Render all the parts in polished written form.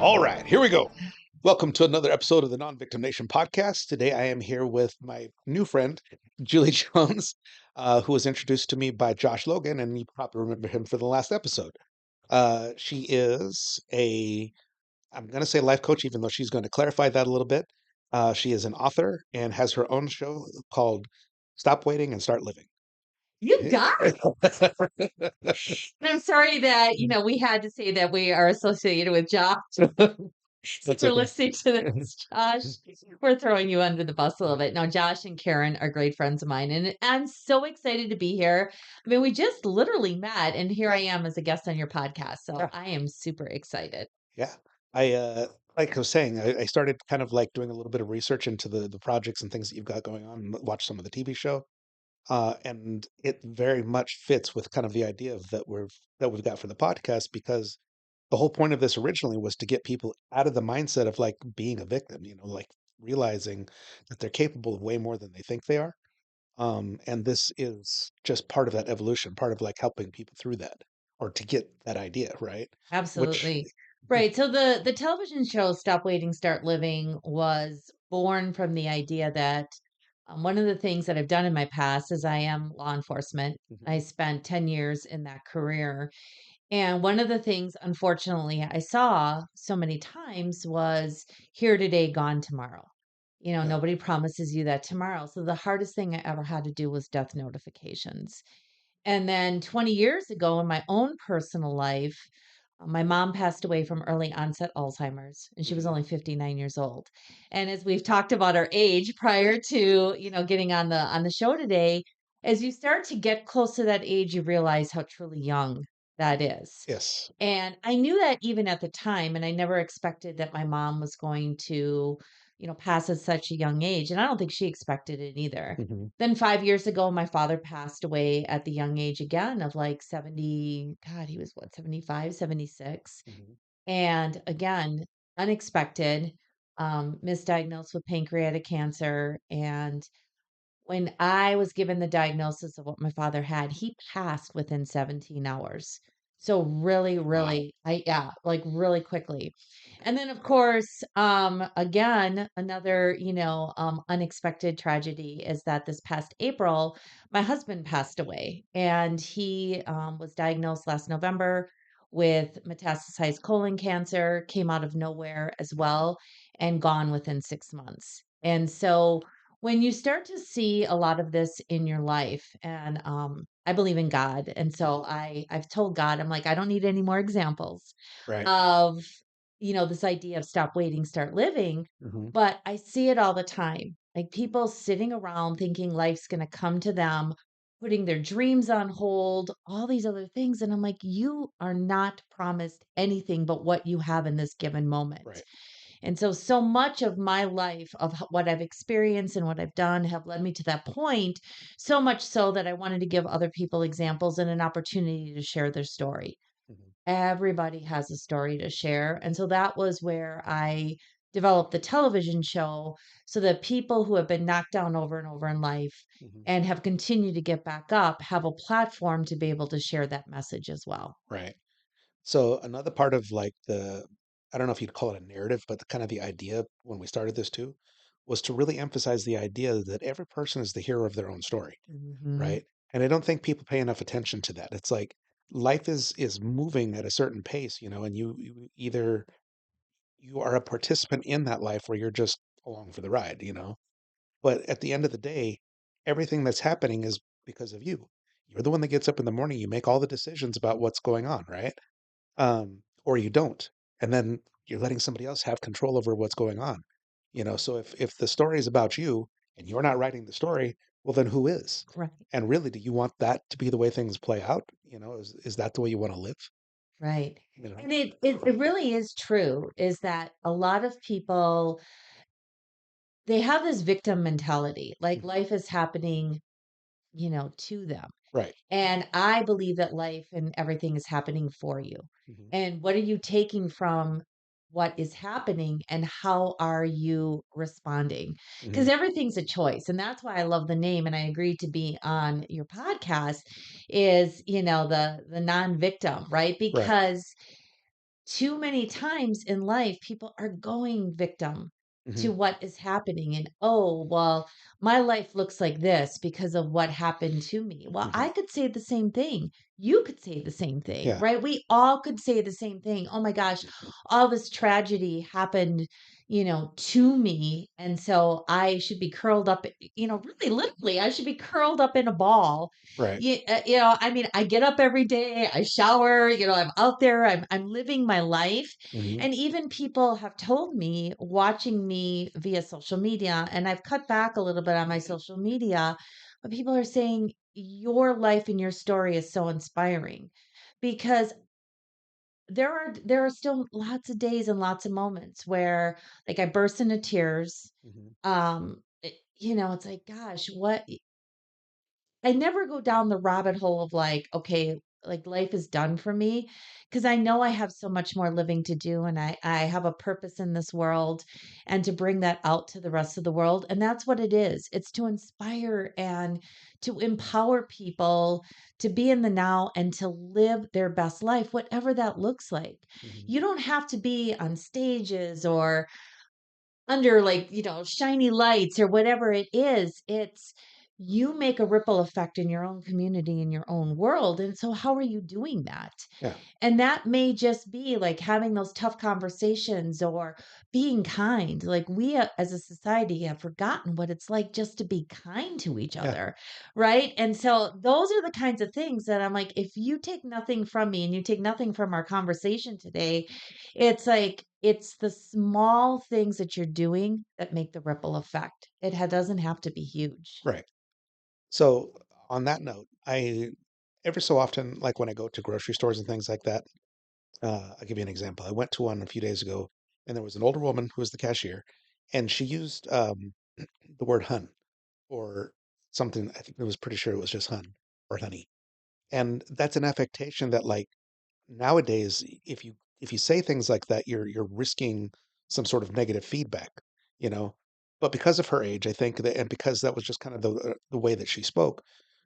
All right, here we go. Welcome to another episode of the Non-Victim Nation podcast. Today I am here with my new friend, Julie Jones, who was introduced to me by Josh Logan, and you probably remember him for the last episode. She is I'm going to say life coach, even though she's going to clarify that a little bit. She is an author and has her own show called Stop Waiting and Start Living. You got it. And I'm sorry that, we had to say that we are associated with Josh. That's For okay. listening to this, Josh. We're throwing you under the bus a little bit. Now, Josh and Karen are great friends of mine, and I'm so excited to be here. I mean, we just literally met, and here I am as a guest on your podcast. So Yeah. I am super excited. Yeah. Like I was saying, I started kind of like doing a little bit of research into the projects and things that you've got going on, and watch some of the TV show. And it very much fits with kind of the idea of that we've got for the podcast, because the whole point of this originally was to get people out of the mindset of like being a victim, like realizing that they're capable of way more than they think they are. And this is just part of that evolution, part of like helping people through that or to get that idea, right? Which Absolutely. Right. So the television show Stop Waiting, Start Living was born from the idea that one of the things that I've done in my past is I am law enforcement. Mhm. I spent 10 years in that career. And one of the things, unfortunately, I saw so many times was here today, gone tomorrow. Yeah. Nobody promises you that tomorrow. So the hardest thing I ever had to do was death notifications. And then 20 years ago, in my own personal life, my mom passed away from early onset Alzheimer's, and she was Mhm. only 59 years old. And as we've talked about our age prior to, getting on the show today, as you start to get close to that age, you realize how truly young that is. Yes. And I knew that even at the time, and I never expected that my mom was going to, pass at such a young age. And I don't think she expected it either. Mhm. Then 5 years ago, my father passed away at the young age again of like 70. God, he was what, 75, 76. Mhm. And again, unexpected, misdiagnosed with pancreatic cancer. And when I was given the diagnosis of what my father had, he passed within 17 hours. So really, Wow. really, yeah, like really quickly. And then of course, again, another, unexpected tragedy is that this past April, my husband passed away, and he was diagnosed last November with metastasized colon cancer, came out of nowhere as well, and gone within 6 months. And so when you start to see a lot of this in your life, and I believe in God, and so I've told God, I'm like, I don't need any more examples Right. of this idea of stop waiting, start living. Mhm. But I see it all the time, like people sitting around thinking life's going to come to them, putting their dreams on hold, all these other things, and I'm like, you are not promised anything but what you have in this given moment. Right. And so, so much of my life, of what I've experienced and what I've done, have led me to that point. So much so that I wanted to give other people examples and an opportunity to share their story. Mhm. Everybody has a story to share. And so that was where I developed the television show, so that people who have been knocked down over and over in life Mhm. and have continued to get back up have a platform to be able to share that message as well. Right. So another part of like I don't know if you'd call it a narrative, but kind of the idea when we started this too, was to really emphasize the idea that every person is the hero of their own story, Hmm. right? And I don't think people pay enough attention to that. It's like life is moving at a certain pace, and you either you are a participant in that life or you're just along for the ride. But at the end of the day, everything that's happening is because of you. You're the one that gets up in the morning, you make all the decisions about what's going on, right? Or you don't, and then you're letting somebody else have control over what's going on. So if the story is about you and you're not writing the story, well, then who is? Right. And really, do you want that to be the way things play out? Is that the way you want to live? Right. You know? And it really is true, is that a lot of people, they have this victim mentality, like Mhm. life is happening, to them. Right. And I believe that life and everything is happening for you. Hmm. And what are you taking from what is happening, and how are you responding? Hmm. Because everything's a choice. And that's why I love the name, and I agreed to be on your podcast, is, the non-victim, right? Right. Because too many times in life, people are going victim Mhm. to what is happening. And oh, well, my life looks like this because of what happened to me. Well, Mhm. I could say the same thing. You could say the same thing, Yeah. right? We all could say the same thing. Oh my gosh, all this tragedy happened, to me. And so I should be curled up, really literally, I should be curled up in a ball. Right. I mean, I get up every day, I shower, I'm out there, I'm living my life. Mhm. And even people have told me watching me via social media, and I've cut back a little bit on my social media, but people are saying your life and your story is so inspiring because there are still lots of days and lots of moments where like I burst into tears. Mhm. It's like, gosh, what I never go down the rabbit hole of like, okay, like life is done for me because I know I have so much more living to do and I have a purpose in this world and to bring that out to the rest of the world. And that's what it is. It's to inspire and to empower people to be in the now and to live their best life, whatever that looks like. Mhm. You don't have to be on stages or under like, shiny lights or whatever it is. It's you make a ripple effect in your own community, in your own world. And so how are you doing that? Yeah. And that may just be like having those tough conversations or being kind. Like we as a society have forgotten what it's like just to be kind to each Yeah. other. Right. And so those are the kinds of things that I'm like, if you take nothing from me and you take nothing from our conversation today, it's like, it's the small things that you're doing that make the ripple effect. Doesn't have to be huge. Right. So on that note, I every so often, like when I go to grocery stores and things like that, I'll give you an example. I went to one a few days ago, and there was an older woman who was the cashier, and she used the word "hun" or something. I think I was pretty sure it was just "hun" or "honey," and that's an affectation that, like, nowadays, if you say things like that, you're risking some sort of negative feedback, you know. But because of her age, I think that, and because that was just kind of the way that she spoke,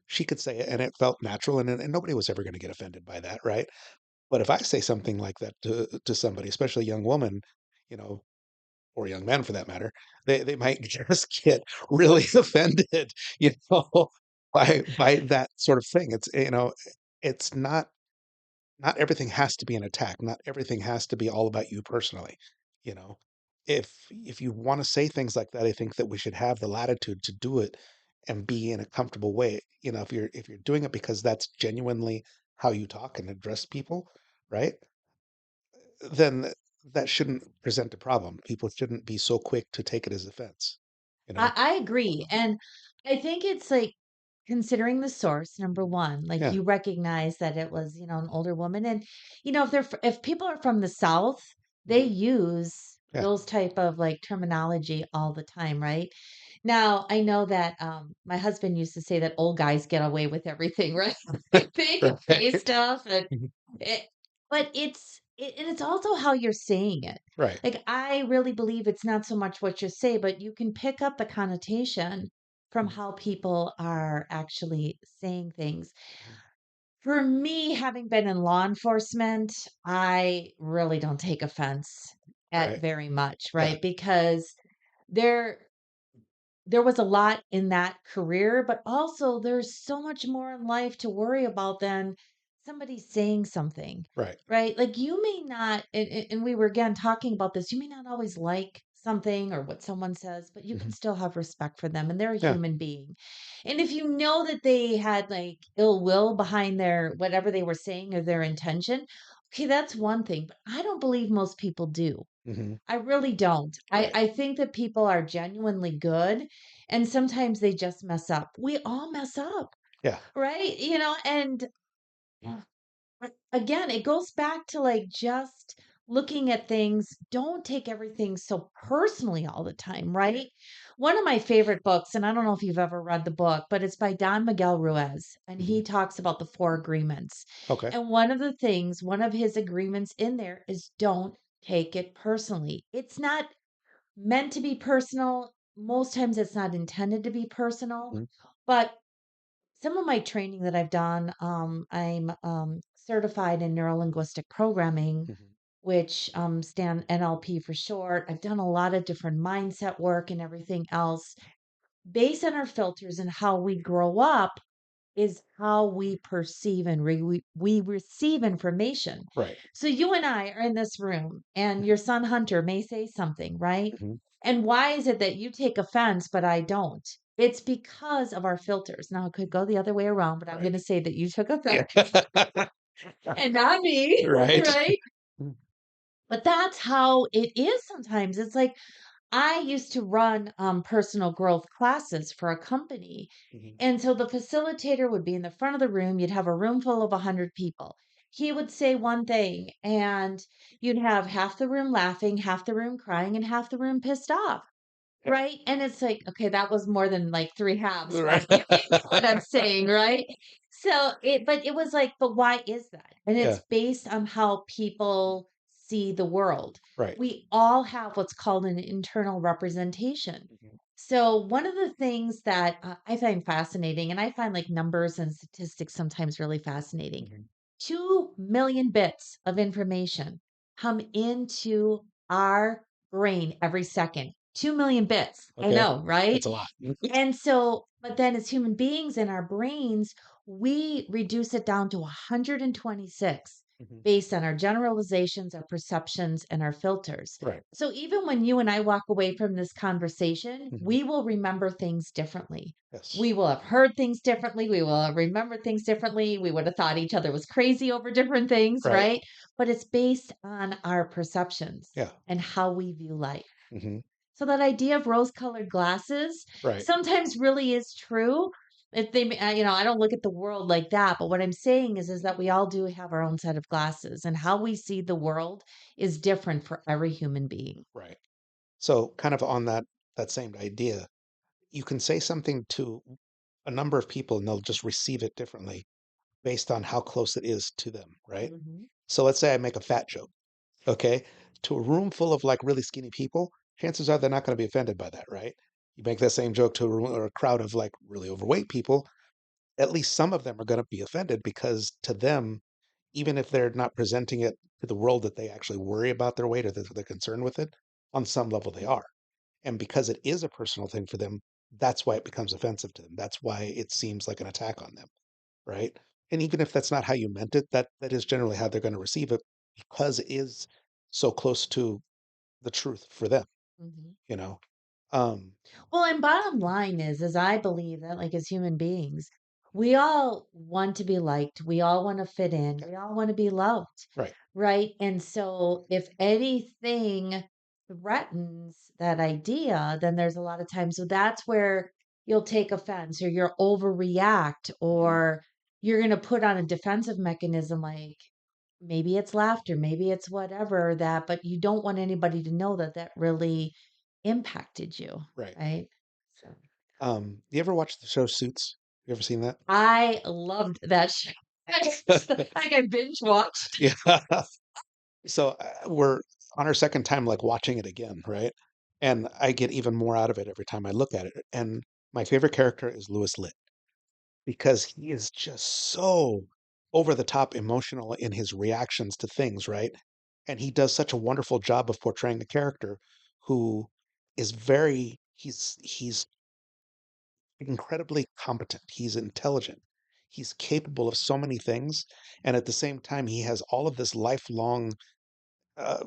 she could say it, and it felt natural, and nobody was ever going to get offended by that, right? But if I say something like that to somebody, especially a young woman, you know, or a young man for that matter, they might just get really offended, you know, by that sort of thing. It's not everything has to be an attack. Not everything has to be all about you personally, you know. If you want to say things like that, I think that we should have the latitude to do it and be in a comfortable way. You know, if you're doing it because that's genuinely how you talk and address people, right? Then that shouldn't present a problem. People shouldn't be so quick to take it as offense, you know? I agree. And I think it's like considering the source, number Mhm. one, like Yeah. you recognize that it was, an older woman. And, if people are from the South, they Mhm. use Yeah. those type of like terminology all the time, right? Now, I know that my husband used to say that old guys get away with everything, right? They can say Right. stuff and Mhm. it, but and it's also how you're saying it. Right. Like I really believe it's not so much what you say, but you can pick up the connotation from Mhm. how people are actually saying things. Mhm. For me, having been in law enforcement, I really don't take offense at Right. very much, Yeah. right? Because there there was a lot in that career, but also there's so much more in life to worry about than somebody saying something, Right. right? Like you may not, and we were again talking about this, you may not always like something or what someone says, but you can Mhm. still have respect for them and they're a Yeah. human being. And if you know that they had like ill will behind their whatever they were saying or their intention, okay, that's one thing, but I don't believe most people do. Mhm. I really don't. I Right. I think that people are genuinely good, and sometimes they just mess up. We all mess up, Yeah. right? And yeah. But again, it goes back to like just looking at things. Don't take everything so personally all the time, right? One of my favorite books, and I don't know if you've ever read the book, but it's by Don Miguel Ruiz, and Mhm. he talks about the four agreements. Okay. And one of his agreements in there is don't take it personally. It's not meant to be personal. Most times it's not intended to be personal, Mhm. but some of my training that I've done, I'm certified in neurolinguistic programming. Mhm. which stand NLP for short. I've done a lot of different mindset work and everything else. Based on our filters and how we grow up is how we perceive and we receive information. Right. So you and I are in this room, and your son Hunter may say something, right? Mhm. And why is it that you take offense, but I don't? It's because of our filters. Now, it could go the other way around, but I'm Right. going to say that you took Yeah. offense and not me, Right. right? Mm. But that's how it is sometimes. It's like I used to run personal growth classes for a company. Mhm. And so the facilitator would be in the front of the room. You'd have a room full of 100 people. He would say one thing, and you'd have half the room laughing, half the room crying, and half the room pissed off. Yeah. Right? And it's like, okay, that was more than like 3 halves, Right. but you know what I'm saying, right? So but it was like, but why is that? And Yeah. it's based on how people see the world. Right. We all have what's called an internal representation. Mhm. So one of the things that I find fascinating, and I find like numbers and statistics sometimes really fascinating. Mhm. 2 million bits of information come into our brain every second. 2 million bits. I Okay. know, right? That's a lot. And so, but then as human beings in our brains, we reduce it down to 126 Mhm. based on our generalizations, our perceptions, and our filters. Right. So even when you and I walk away from this conversation, Mhm. we will remember things differently. Yes. We will have heard things differently. We will have remembered things differently. We would have thought each other was crazy over different things, Right. right? But it's based on our perceptions Yeah. and how we view life. Mhm. So that idea of rose-colored glasses Right. sometimes really is true. If they, I don't look at the world like that, but what I'm saying is that we all do have our own set of glasses, and how we see the world is different for every human being. Right. So kind of on that same idea, you can say something to a number of people and they'll just receive it differently based on how close it is to them, right? Mhm. So let's say I make a fat joke, okay? To a room full of like really skinny people, chances are they're not going to be offended by that, right? You make that same joke to a room or a crowd of like really overweight people, at least some of them are going to be offended because to them, even if they're not presenting it to the world that they actually worry about their weight or that they're concerned with it, on some level they are. And because it is a personal thing for them, that's why it becomes offensive to them. That's why it seems like an attack on them, right? And even if that's not how you meant it, that is generally how they're going to receive it because it is so close to the truth for them, Mhm. you know. Um, Well, and bottom line is I believe that, like, as human beings, we all want to be liked. We all want to fit in. yeah, We all want to be loved, right. right? And so, if anything threatens that idea, then there's a lot of times. So that's where you'll take offense, or you'll overreact, or you're going to put on a defensive mechanism, like maybe it's laughter, maybe it's whatever that, but you don't want anybody to know that that really impacted you, Right. right? So You ever watch the show Suits? You ever seen that? I loved that show. Like I binge watched. Yeah. So we're on our second time, like watching it again, right? And I get even more out of it every time I look at it. And my favorite character is Louis Litt because he is just so over the top emotional in his reactions to things, right? And he does such a wonderful job of portraying the character who is very he's incredibly competent. He's intelligent. He's capable of so many things, and at the same time, he has all of this lifelong. I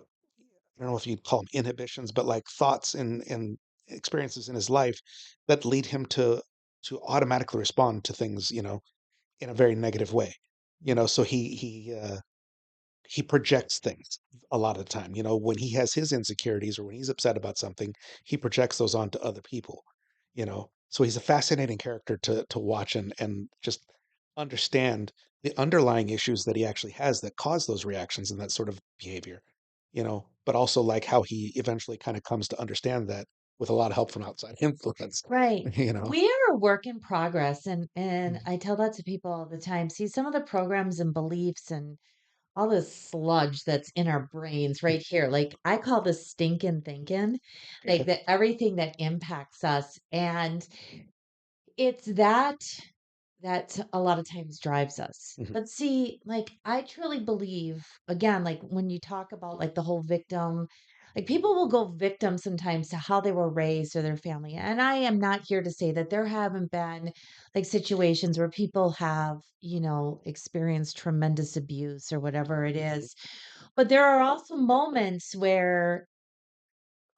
don't know if you'd call them inhibitions, but like thoughts and experiences in his life that lead him to automatically respond to things, in a very negative way. So he projects things a lot of the time. When he has his insecurities or when he's upset about something, he projects those onto other people. So he's a fascinating character to watch and just understand the underlying issues that he actually has that cause those reactions and that sort of behavior. But also like how he eventually kind of comes to understand that with a lot of help from outside influence. Right. you know We are a work in progress, and Mhm. I tell that to people all the time. See, some of the programs and beliefs and all this sludge that's in our brains right here, like I call this stinking thinking, like Okay. that everything that impacts us. And it's that that a lot of times drives us. Mhm. But see, like, I truly believe, again, like when you talk about like the whole victim, like people will go victim sometimes to how they were raised or their family. And I am not here to say that there haven't been like situations where people have, experienced tremendous abuse or whatever it is. But there are also moments where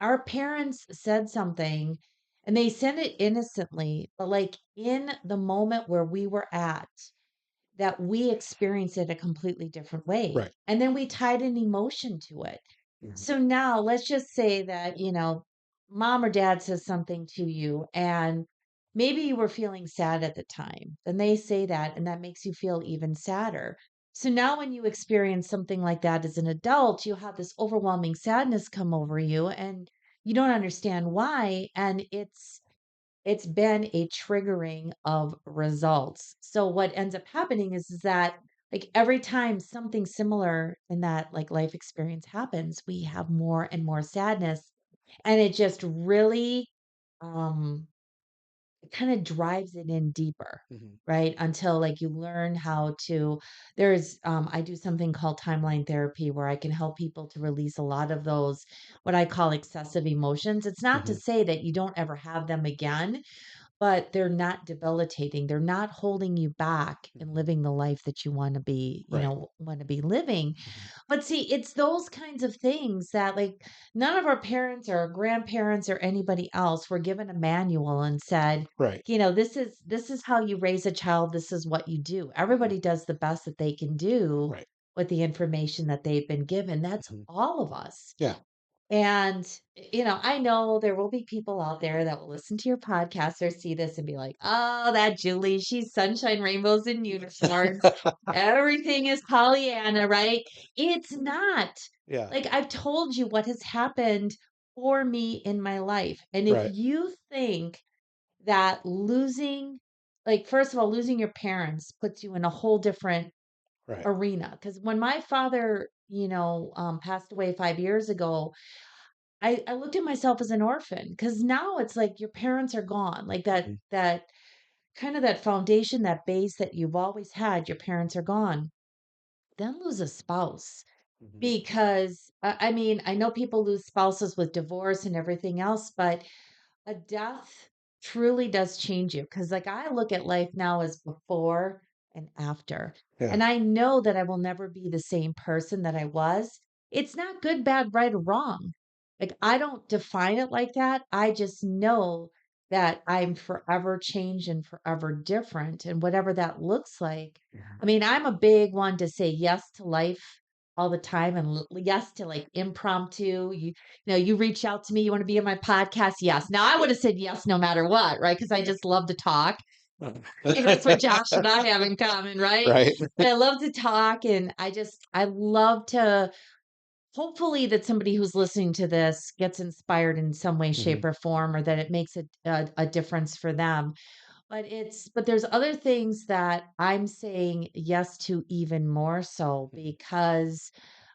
our parents said something and they said it innocently, but like in the moment where we were at, that we experienced it a completely different way. Right. And then we tied an emotion to it. Mhm. So now let's just say that, mom or dad says something to you and maybe you were feeling sad at the time. Then they say that and that makes you feel even sadder. So now when you experience something like that as an adult, you have this overwhelming sadness come over you and you don't understand why and it's been a triggering of results. So what ends up happening is that like every time something similar in that like life experience happens, we have more and more sadness and it just really um it kind of drives it in deeper, Mhm. right? Until like you learn how to there's I do something called timeline therapy where I can help people to release a lot of those what I call excessive emotions. It's not to Mhm. say that you don't ever have them again, but they're not debilitating. They're not holding you back in Mhm. living the life that you wanna be, Right. wanna be living. Mhm. But see, it's those kinds of things that, like, none of our parents or our grandparents or anybody else were given a manual and said, Right. "This is how you raise a child, this is what you do." Mhm. Everybody does the best that they can do Right. with the information that they've been given. That's Mhm. all of us. Yeah. And, I know there will be people out there that will listen to your podcast or see this and be like, oh, that Julie, she's sunshine, rainbows, and unicorns. Everything is Pollyanna, right? It's not. Yeah. Like, I've told you what has happened for me in my life. And if Right. you think that like, first of all, losing your parents puts you in a whole different Right. arena. Because when my father, passed away 5 years ago, I looked at myself as an orphan because now it's like your parents are gone. Like Mhm. that kind of that foundation, that base that you've always had, your parents are gone. Then lose a spouse Mhm. because I mean, I know people lose spouses with divorce and everything else, but a death truly does change you. Because like, I look at life now as before and after, Yeah. and I know that I will never be the same person that I was. It's not good, bad, right, or wrong. Like, I don't define it like that. I just know that I'm forever changed and forever different, and whatever that looks like. Mhm. I mean, I'm a big one to say yes to life all the time and yes to like impromptu. You reach out to me, you want to be on my podcast? Yes. Now I would have said yes no matter what, right? Because I just love to talk. That's what Josh and I have in common, right? Right. But I love to talk and I love to hopefully that somebody who's listening to this gets inspired in some way, shape, Mhm. or form, or that it makes a difference for them. But there's other things that I'm saying yes to even more so Mhm. because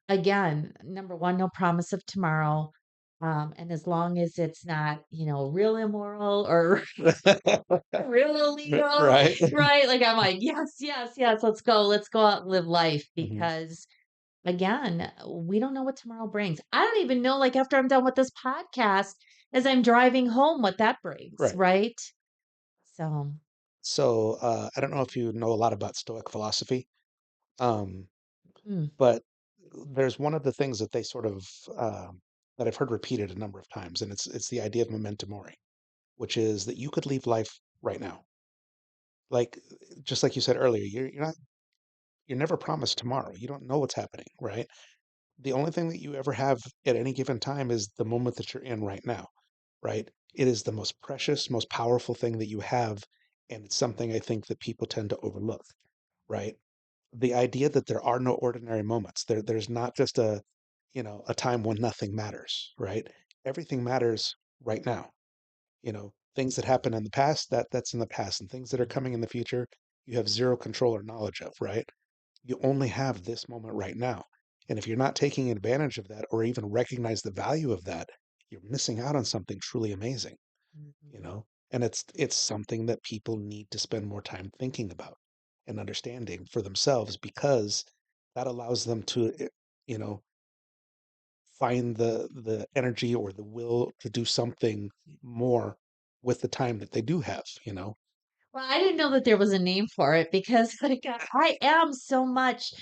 again, number one, no promise of tomorrow. And as long as it's not, real immoral or real illegal, Right. right? Like I'm like, yes, yes, yes, let's go. Let's go out and live life Mhm. because again, we don't know what tomorrow brings. I don't even know, like after I'm done with this podcast, as I'm driving home, what that brings, Right. right? So, So, I don't know if you know a lot about Stoic philosophy, um, mm, but there's one of the things that they sort of that I've heard repeated a number of times, and it's the idea of memento mori, which is that you could leave life right now. Like just like you said earlier, you're never promised tomorrow. You don't know what's happening, right? The only thing that you ever have at any given time is the moment that you're in right now, right? It is the most precious, most powerful thing that you have, and it's something I think that people tend to overlook, right? The idea that there are no ordinary moments. There's not just a time when nothing matters, right? Everything matters right now. Things that happened in the past, that's in the past, and things that are coming in the future, you have zero control or knowledge of, right? You only have this moment right now. And if you're not taking advantage of that or even recognize the value of that, you're missing out on something truly amazing, you mhm. know? And it's something that people need to spend more time thinking about and understanding for themselves, because that allows them to, you know, find the energy or the will to do something more with the time that they do have, you know? Well, I didn't know that there was a name for it because like I am so much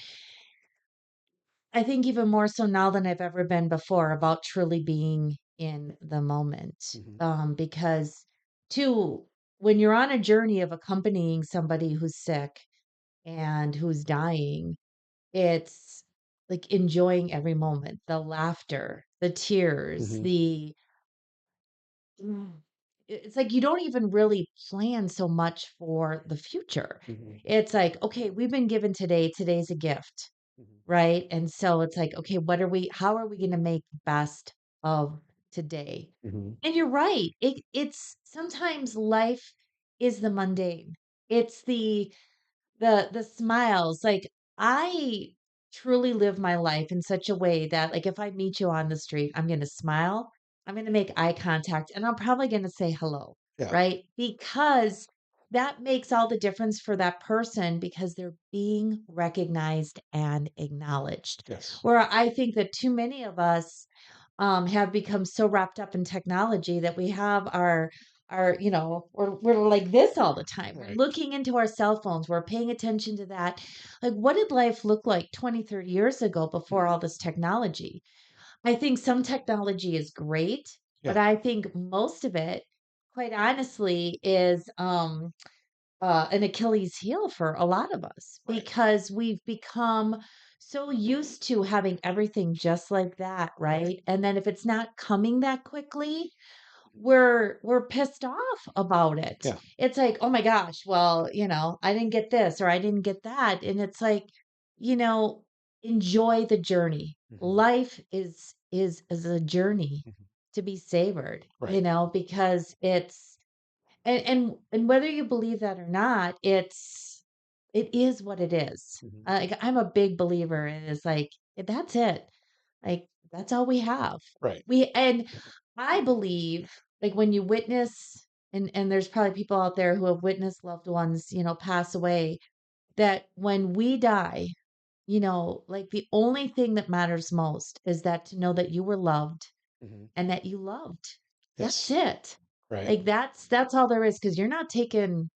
I think even more so now than I've ever been before about truly being in the moment. Hmm. Because too, when you're on a journey of accompanying somebody who's sick and who's dying, it's like enjoying every moment, the laughter, the tears, Hmm. the Mm. It's like you don't even really plan so much for the future. Hmm. It's like, okay, we've been given today, today's a gift, Hmm. right? And so it's like, okay, how are we going to make best of today? Hmm. And you're right. It's sometimes life is the mundane. It's the smiles, like, I truly live my life in such a way that, like, if I meet you on the street, I'm gonna smile, I'm gonna make eye contact, and I'm probably gonna say hello, Yeah. right? Because that makes all the difference for that person because they're being recognized and acknowledged. Yes. Where I think that too many of us, have become so wrapped up in technology that we have we're like this all the time. We're Right. looking into our cell phones. We're paying attention to that. Like, what did life look like 20, 30 years ago before all this technology? I think some technology is great, but Yeah. I think most of it, quite honestly, is an Achilles heel for a lot of us Right. because we've become so used to having everything just like that, right? And then if it's not coming that quickly, we're pissed off about it. Yeah. It's like, "Oh my gosh, well, I didn't get this or I didn't get that." And it's like, you know, enjoy the journey. Hmm. Life is a journey Hmm. to be savored, Right. because and whether you believe that or not, it is what it is. Hmm. Like, I'm a big believer in it's like, that's it. Like, that's all we have. Right. And I believe, like, when you witness and there's probably people out there who have witnessed loved ones, pass away, that when we die, like, the only thing that matters most is that to know that you were loved Hmm. and that you loved. That's Yes. it. Right. Like, that's all there is because 'cause you're not taking,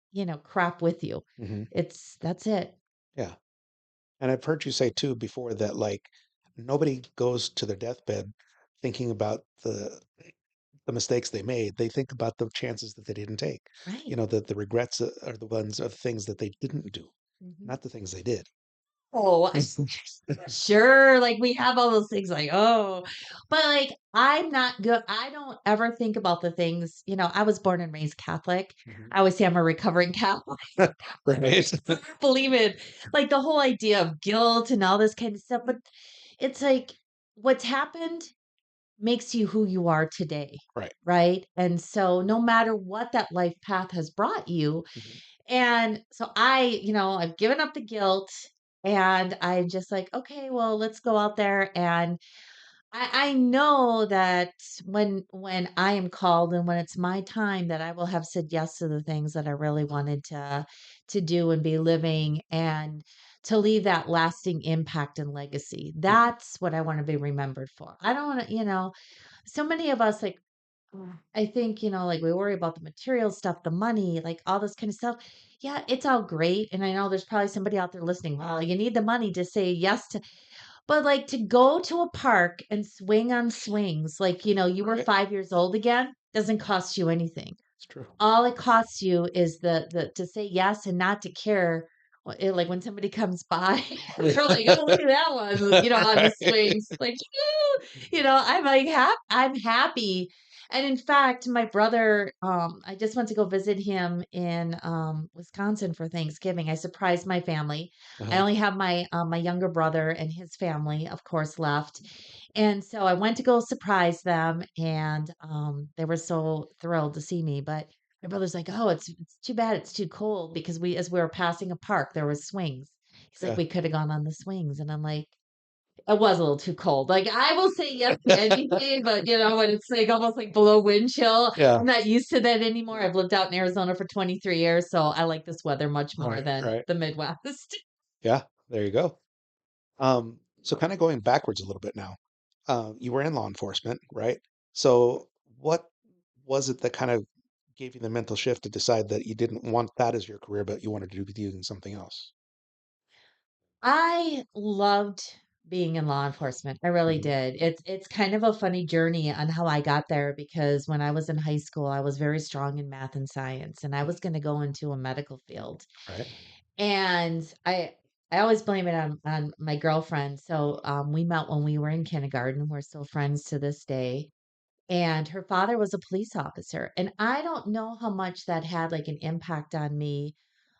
crap with you. Hmm. That's it. Yeah. And I've heard you say too before that, like, nobody goes to their deathbed thinking about the mistakes they made. They think about the chances that they didn't take. You Right. know, the regrets are the ones of things that they didn't do, Mhm. not the things they did. Oh, sure, like, we have all those things like, "Oh," but, like, I'm not good I don't ever think about the things I was born and raised Catholic. Mhm. I always say I'm a recovering Catholic. Right. I don't believe it. Like, the whole idea of guilt and all this kind of stuff, but it's like, what's happened makes you who you are today, Right. right? And so no matter what that life path has brought you, Mhm. and so I've given up the guilt and I'm just like, okay, well, let's go out there and I know that when I am called and when it's my time that I will have said yes to the things that I really wanted to do and be living and to leave that lasting impact and legacy. Mhm. That's what I want to be remembered for. I don't want to, so many of us like I think, like we worry about the material stuff, the money, like all this kind of stuff. Yeah, it's all great. And I know there's probably somebody out there listening. Well, you need the money to say yes to, but like to go to a park and swing on swings, like, you were Right. 5 years old again, doesn't cost you anything. It's true. All it costs you is the to say yes and not to care. Like when somebody comes by, they're like, "Oh, look at that one," on the Right. swings. Like, I'm like I'm happy. And in fact, my brother, I just went to go visit him in Wisconsin for Thanksgiving. I surprised my family. I Uh-huh. only have my younger brother and his family, of course, left. And so I went to go surprise them, and they were so thrilled to see me. But my brother's like, "Oh, it's too bad it's too cold because as we were passing a park, there was swings." He's like, Yeah. "We could have gone on the swings," and I'm like, It was a little too cold. Like, I will say yes to anything, but, when it's, like, almost, like, below wind chill, Yeah. I'm not used to that anymore. I've lived out in Arizona for 23 years, so I like this weather much more Right, than right. the Midwest. Yeah, there you go. So kind of going backwards a little bit now. You were in law enforcement, right? So what was it that kind of gave you the mental shift to decide that you didn't want that as your career, but you wanted to do doing something else? I loved being in law enforcement. I really Hmm. did. It's kind of a funny journey on how I got there because when I was in high school, I was very strong in math and science, and I was going to go into a medical field. Right. And I always blame it on my girlfriend. So we met when we were in kindergarten. We're still friends to this day. And her father was a police officer. And I don't know how much that had like an impact on me,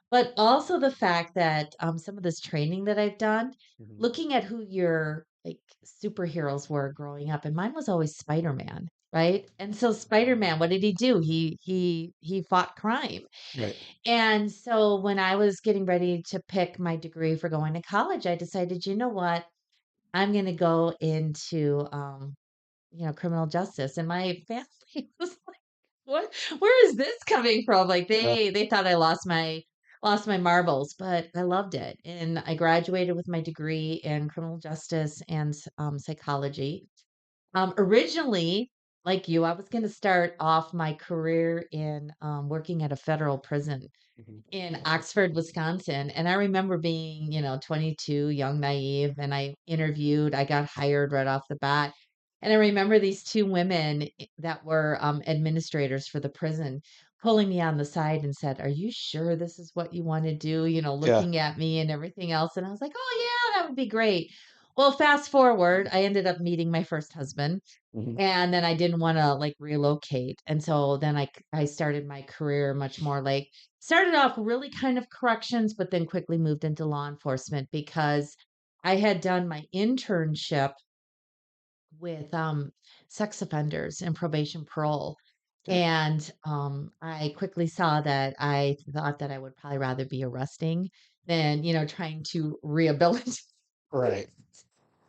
but also the fact that, some of this training that I've done, Hmm. looking at who your, like, superheroes were growing up, and mine was always Spider-Man, right? And so Spider-Man, what did he do? He fought crime. Right. And so when I was getting ready to pick my degree for going to college, I decided, "You know what? I'm gonna go into, criminal justice." And my family was what where is this coming from? Like Yeah. they thought I lost my marbles, but I loved it. And I graduated with my degree in criminal justice and psychology. Originally, like you, I was going to start off my career in working at a federal prison Hmm. in Oxford, Wisconsin. And I remember being, 22, young, naive, and I interviewed, I got hired right off the bat. And I remember these two women that were administrators for the prison pulling me on the side and said, "Are you sure this is what you want to do?" Yeah. Looking at me and everything else. And I was like, "Oh, yeah, that would be great." Well, fast forward, I ended up meeting my first husband, Hmm. and then I didn't wanna, like, relocate, and so then I started my career much more like started off really kind of corrections, but then quickly moved into law enforcement because I had done my internship with, sex offenders and probation parole, Okay. and, I quickly saw that I thought that I would probably rather be arresting than, trying to rehabilitate. Right.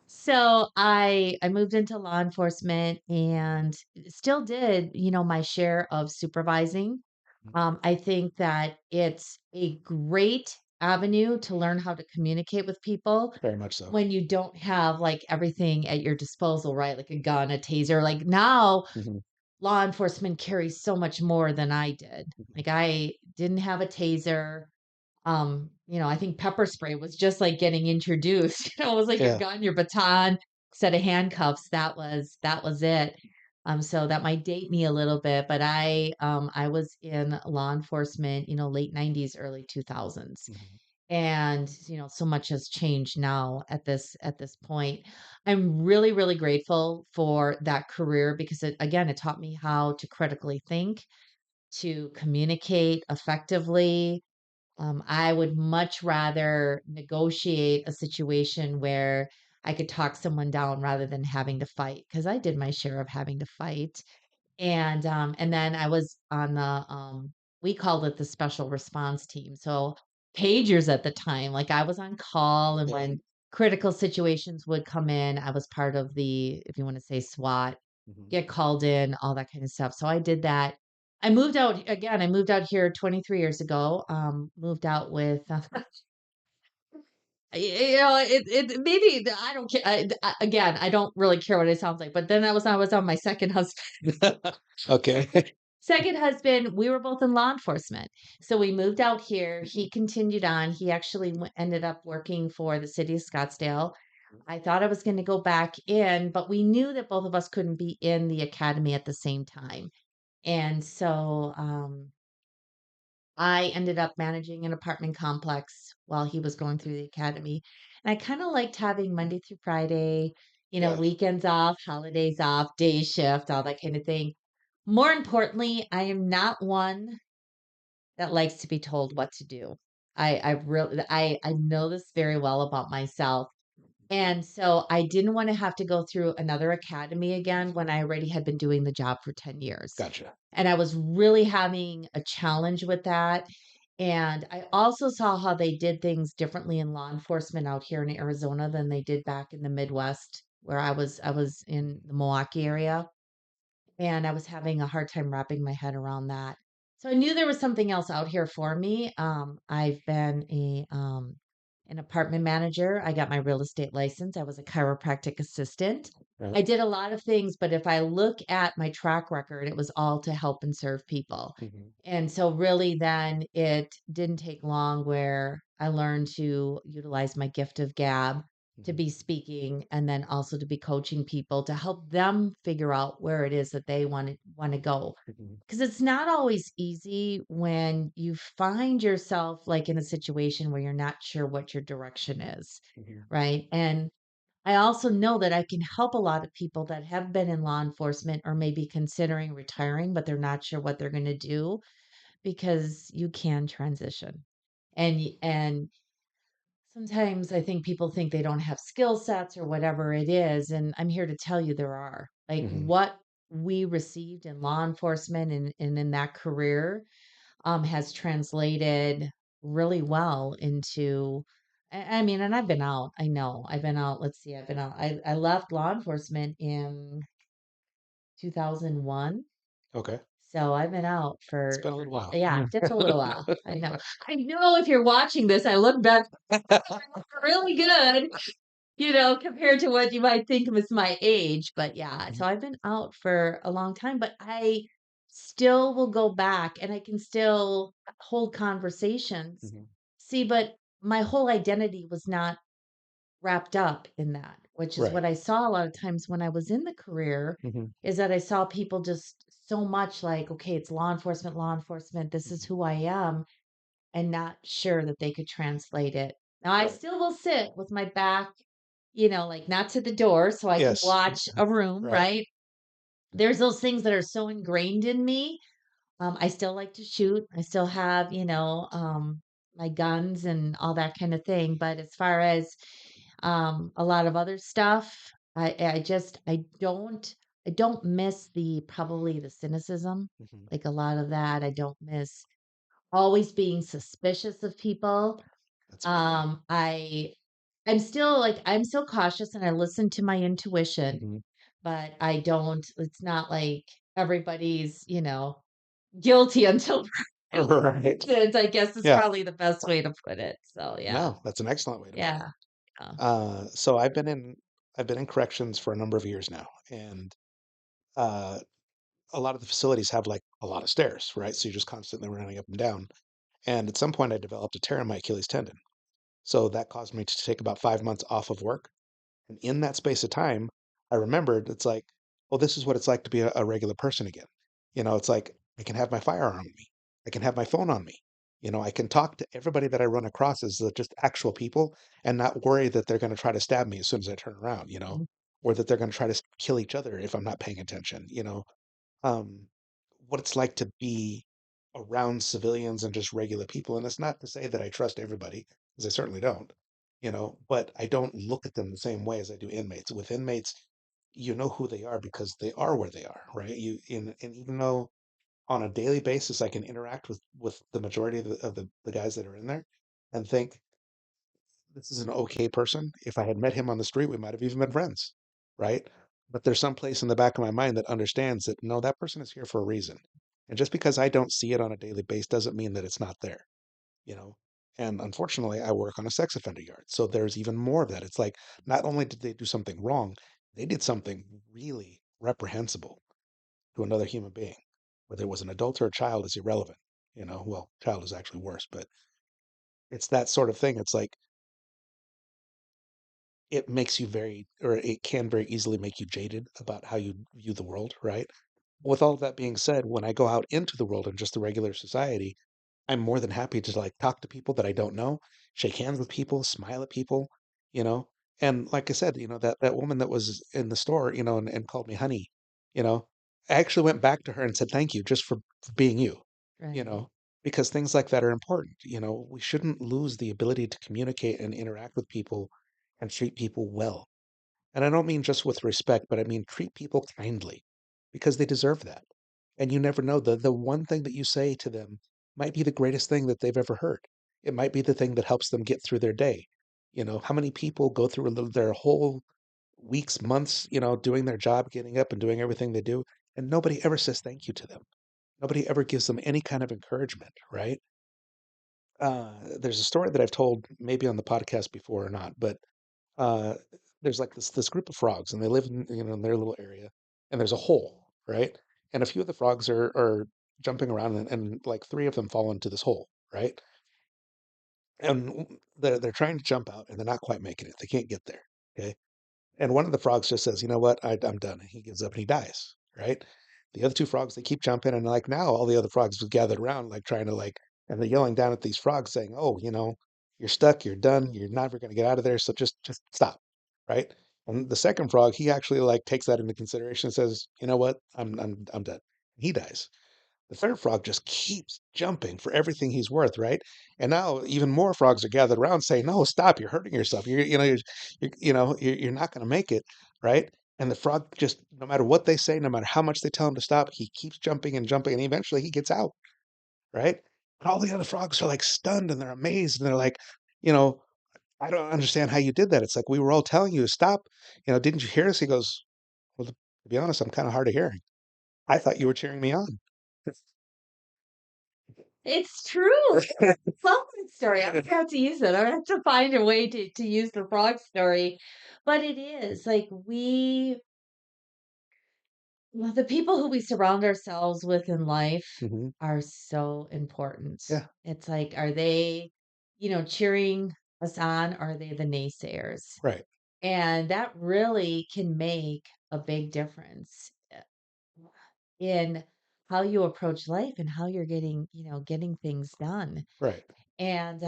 So I moved into law enforcement and still did, my share of supervising. I think that it's a great avenue to learn how to communicate with people Very much so. when you don't have like everything at your disposal, right? Like a gun, a taser. Like now, Hmm. law enforcement carries so much more than I did. Like I didn't have a taser. I think pepper spray was just like getting introduced. It was like your Yeah. gun, your baton, set of handcuffs. That was it. So that might date me a little bit, but I was in law enforcement, late 90s, early 2000s. Hmm. And so much has changed now at this point. I'm really, really grateful for that career because it taught me how to critically think, to communicate effectively. I would much rather negotiate a situation where I could talk someone down rather than having to fight because I did my share of having to fight. And then I was on we called it the special response team. So pagers at the time, like I was on call, and Yeah. when critical situations would come in, I was part of the, if you want to say SWAT, Hmm. get called in, all that kind of stuff. So I did that. I moved out here 23 years ago. Moved out with, it maybe I don't care. Again, I don't really care what it sounds like. But then I was on my second husband. Okay. Second husband, we were both in law enforcement. So we moved out here. He continued on. He actually ended up working for the city of Scottsdale. I thought I was going to go back in, but we knew that both of us couldn't be in the academy at the same time. And so I ended up managing an apartment complex while he was going through the academy. And I kind of liked having Monday through Friday, Yeah. weekends off, holidays off, day shift, all that kind of thing. More importantly, I am not one that likes to be told what to do. I know this very well about myself. And so I didn't want to have to go through another academy again when I already had been doing the job for 10 years. Gotcha. And I was really having a challenge with that. And I also saw how they did things differently in law enforcement out here in Arizona than they did back in the Midwest where I was in the Milwaukee area, and I was having a hard time wrapping my head around that. So I knew there was something else out here for me. I've been an apartment manager. I got my real estate license. I was a chiropractic assistant. Right. I did a lot of things, but if I look at my track record, it was all to help and serve people. Mhm. And so really then it didn't take long where I learned to utilize my gift of gab to Mhm. be speaking and then also to be coaching people to help them figure out where it is that they want to go, Mhm. because it's not always easy when you find yourself like in a situation where you're not sure what your direction is, Mhm. right? And I also know that I can help a lot of people that have been in law enforcement or maybe considering retiring but they're not sure what they're going to do, because you can transition. And sometimes I think people think they don't have skill sets or whatever it is, and I'm here to tell you there are. Like Mhm. what we received in law enforcement and in that career has translated really well into. I mean, and I've been out. I know I've been out. Let's see, I've been out. I left law enforcement in 2001. Okay. So I've been out It's for been a little while. yeah, just a little while. I know. I know if you're watching this, I look back really good, compared to what you might think of as my age. But yeah, Mhm. so I've been out for a long time, but I still will go back and I can still hold conversations. Mhm. See, but my whole identity was not wrapped up in that, which is Right. what I saw a lot of times when I was in the career, Mhm. is that I saw people just so much like, okay, it's law enforcement, this is Mhm. who I am, and not sure that they could translate it. Now, I Right. still will sit with my back, like not to the door so I can Yes. watch a room, Right. right? There's those things that are so ingrained in me. I still like to shoot. I still have, my guns and all that kind of thing. But as far as a lot of other stuff, I don't miss the probably the cynicism, Mhm. like a lot of that. I don't miss always being suspicious of people. That's a good one. I'm still cautious and I listen to my intuition, Mhm. but I don't. It's not like everybody's, guilty until proven Right. innocent, I guess is Yeah. probably the best way to put it. So, yeah. No, that's an excellent way to put it. Yeah. Yeah. So I've been in corrections for a number of years now, and uh, a lot of the facilities have like a lot of stairs, right? So you're just constantly running up and down. And at some point, I developed a tear in my Achilles tendon. So that caused me to take about 5 months off of work. And in that space of time, I remembered it's like, well, this is what it's like to be a regular person again. It's like I can have my firearm on me. I can have my phone on me. I can talk to everybody that I run across as just actual people and not worry that they're going to try to stab me as soon as I turn around, Mhm. or that they're going to try to kill each other if I'm not paying attention, um, what it's like to be around civilians and just regular people. And it's not to say that I trust everybody, because I certainly don't, but I don't look at them the same way as I do inmates. With inmates, you know who they are because they are where they are, right? And even though on a daily basis I can interact with the majority of the guys that are in there and think this is an okay person. If I had met him on the street, we might have even been friends, right? But there's some place in the back of my mind that understands that no, that person is here for a reason. And just because I don't see it on a daily basis doesn't mean that it's not there, you know? And unfortunately, I work on a sex offender yard. So there's even more of that. It's like not only did they do something wrong, they did something really reprehensible to another human being. Whether it was an adult or a child is irrelevant. Well, child is actually worse, but it's that sort of thing. It's like it makes you very, or it can very easily make you jaded about how you view the world, right? With all of that being said, when I go out into the world in just the regular society, I'm more than happy to like talk to people that I don't know, shake hands with people, smile at people, you know. And like I said, that woman that was in the store, and called me honey, you know, I actually went back to her and said thank you just for being you, you Right. know, because things like that are important. We shouldn't lose the ability to communicate and interact with people and treat people well. And I don't mean just with respect, but I mean treat people kindly because they deserve that. And you never know the one thing that you say to them. might be the greatest thing that they've ever heard. It might be the thing that helps them get through their day. You know, how many people go through their whole weeks, months, doing their job, getting up and doing everything they do, and nobody ever says thank you to them. Nobody ever gives them any kind of encouragement, right? There's a story that I've told maybe on the podcast before or not, but uh, there's like this group of frogs, and they live in their little area, and there's a hole, right? And a few of the frogs are jumping around, and like three of them fall into this hole, right? And they're trying to jump out, and they're not quite making it. They can't get there. Okay. And one of the frogs just says, "You know what? I'm done." And he gives up and he dies, right? The other two frogs, they keep jumping, and like now all the other frogs have gathered around, like trying to like, and they're yelling down at these frogs saying, "Oh, you're stuck, you're done, you're never going to get out of there, so just stop," right? And the second frog, he actually like takes that into consideration and says, "You know what? I'm done." He dies. The third frog just keeps jumping for everything he's worth, right? And now even more frogs are gathered around saying, "No, stop! You're hurting yourself. You're not going to make it, right?" And the frog just, no matter what they say, no matter how much they tell him to stop, he keeps jumping and jumping, and eventually he gets out, right? And all the other frogs are like stunned and they're amazed and they're like, you know, "I don't understand how you did that. It's like we were all telling you to stop. Didn't you hear us?" He goes, "Well, to be honest, I'm kind of hard of hearing. I thought you were cheering me on." It's true. Love that story. I'm gonna have to use it. I'm gonna have to find a way to use the frog story. But it is like well, the people who we surround ourselves with in life Hmm. are so important. Yeah, It's like, are they, cheering us on, or are they the naysayers? right. And that really can make a big difference in how you approach life and how you're getting things done. Right. And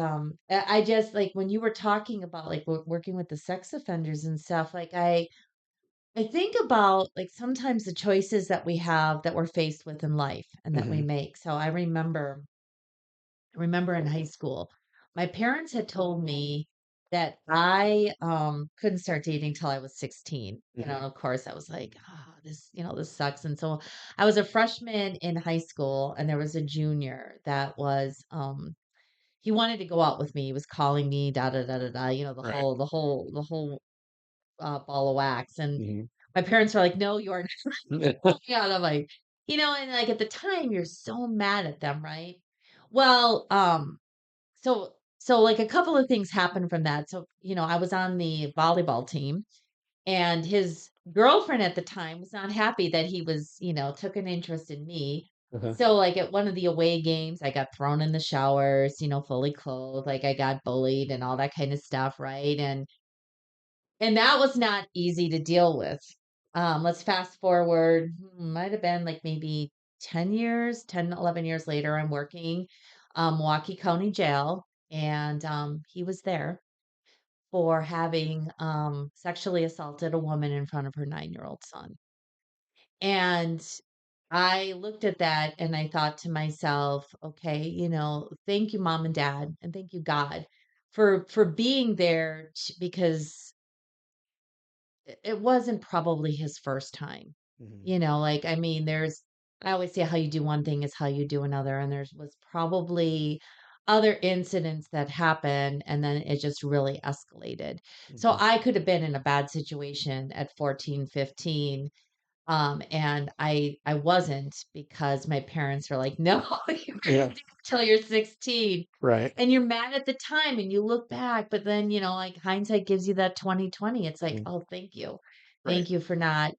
I just like when you were talking about like working with the sex offenders and stuff, like I think about like sometimes the choices that we have that we're faced with in life and that we Mhm. make. So I remember in high school, my parents had told me that I couldn't start dating till I was 16. Mhm. And of course I was like, this sucks. And so I was a freshman in high school and there was a junior that was he wanted to go out with me. He was calling me, da da da da da, the Right. whole the whole the whole ball of wax. And Mhm. my parents were like, "No, you are not." Yeah, and I'm like, and like at the time, you're so mad at them, right? Well, so like a couple of things happened from that. So I was on the volleyball team, and his girlfriend at the time was not happy that he was, took an interest in me. Uh-huh. So like at one of the away games, I got thrown in the showers, fully clothed, like I got bullied and all that kind of stuff, right? And that was not easy to deal with. Let's fast forward, might have been like maybe 10 years, 10, 11 years later, I'm working Milwaukee County Jail, and he was there for having sexually assaulted a woman in front of her 9-year-old son. And I looked at that and I thought to myself, okay, thank you, mom and dad, and thank you, God, for being there because it wasn't probably his first time. Mhm. Like, I mean, I always say how you do one thing is how you do another. And was probably other incidents that happened, and then it just really escalated. So Mhm. I could have been in a bad situation at 14, 15. And I wasn't because my parents were like, "No, you Yeah. can't do it till you're 16." Right. And you're mad at the time and you look back, but then, like hindsight gives you that 2020. It's like, Mhm. "Oh, thank you. Right. Thank you for not,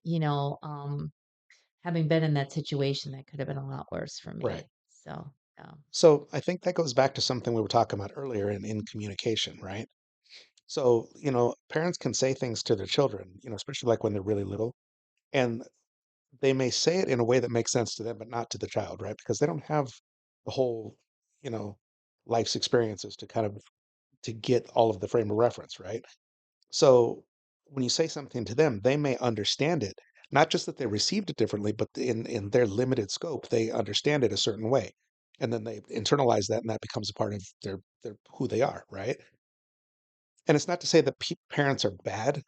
having been in that situation that could have been a lot worse for Right. me." So, yeah. So I think that goes back to something we were talking about earlier in communication, right? So, parents can say things to their children, especially like when they're really little, and they may say it in a way that makes sense to them, but not to the child, right? Because they don't have the whole, you know, life's experiences to kind of to get all of the frame of reference, right? So when you say something to them, they may understand it, not just that they received it differently, but in their limited scope, they understand it a certain way. And then they internalize that and that becomes a part of their who they are, right? And it's not to say that parents are bad.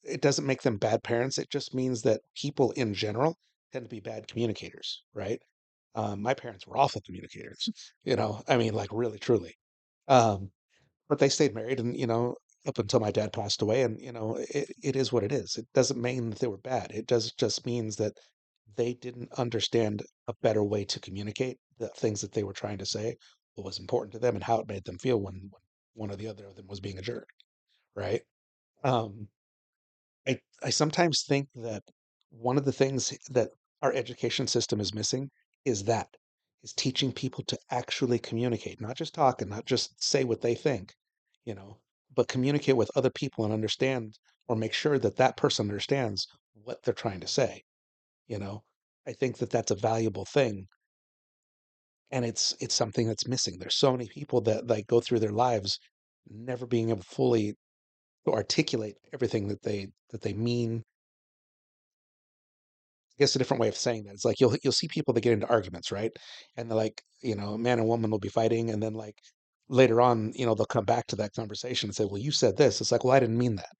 It doesn't make them bad parents. It just means that people in general tend to be bad communicators, right? My parents were awful communicators, I mean, like really, truly. Um, but they stayed married and, up until my dad passed away and, it is what it is. It doesn't mean that they were bad. It does just means that they didn't understand a better way to communicate the things that they were trying to say, what was important to them and how it made them feel when one or the other of them was being a jerk, right? Um, I sometimes think that one of the things that our education system is missing is that is teaching people to actually communicate, not just talk and not just say what they think, you know, but communicate with other people and understand or make sure that that person understands what they're trying to say, you know. I think that that's a valuable thing and it's something that's missing. There's so many people that like go through their lives never being able fully to articulate everything that they mean. I guess a different way of saying that. It's like you'll see people that get into arguments, right? And they're like, a man and woman will be fighting, and then like later on, they'll come back to that conversation and say, "Well, you said this." It's like, "Well, I didn't mean that."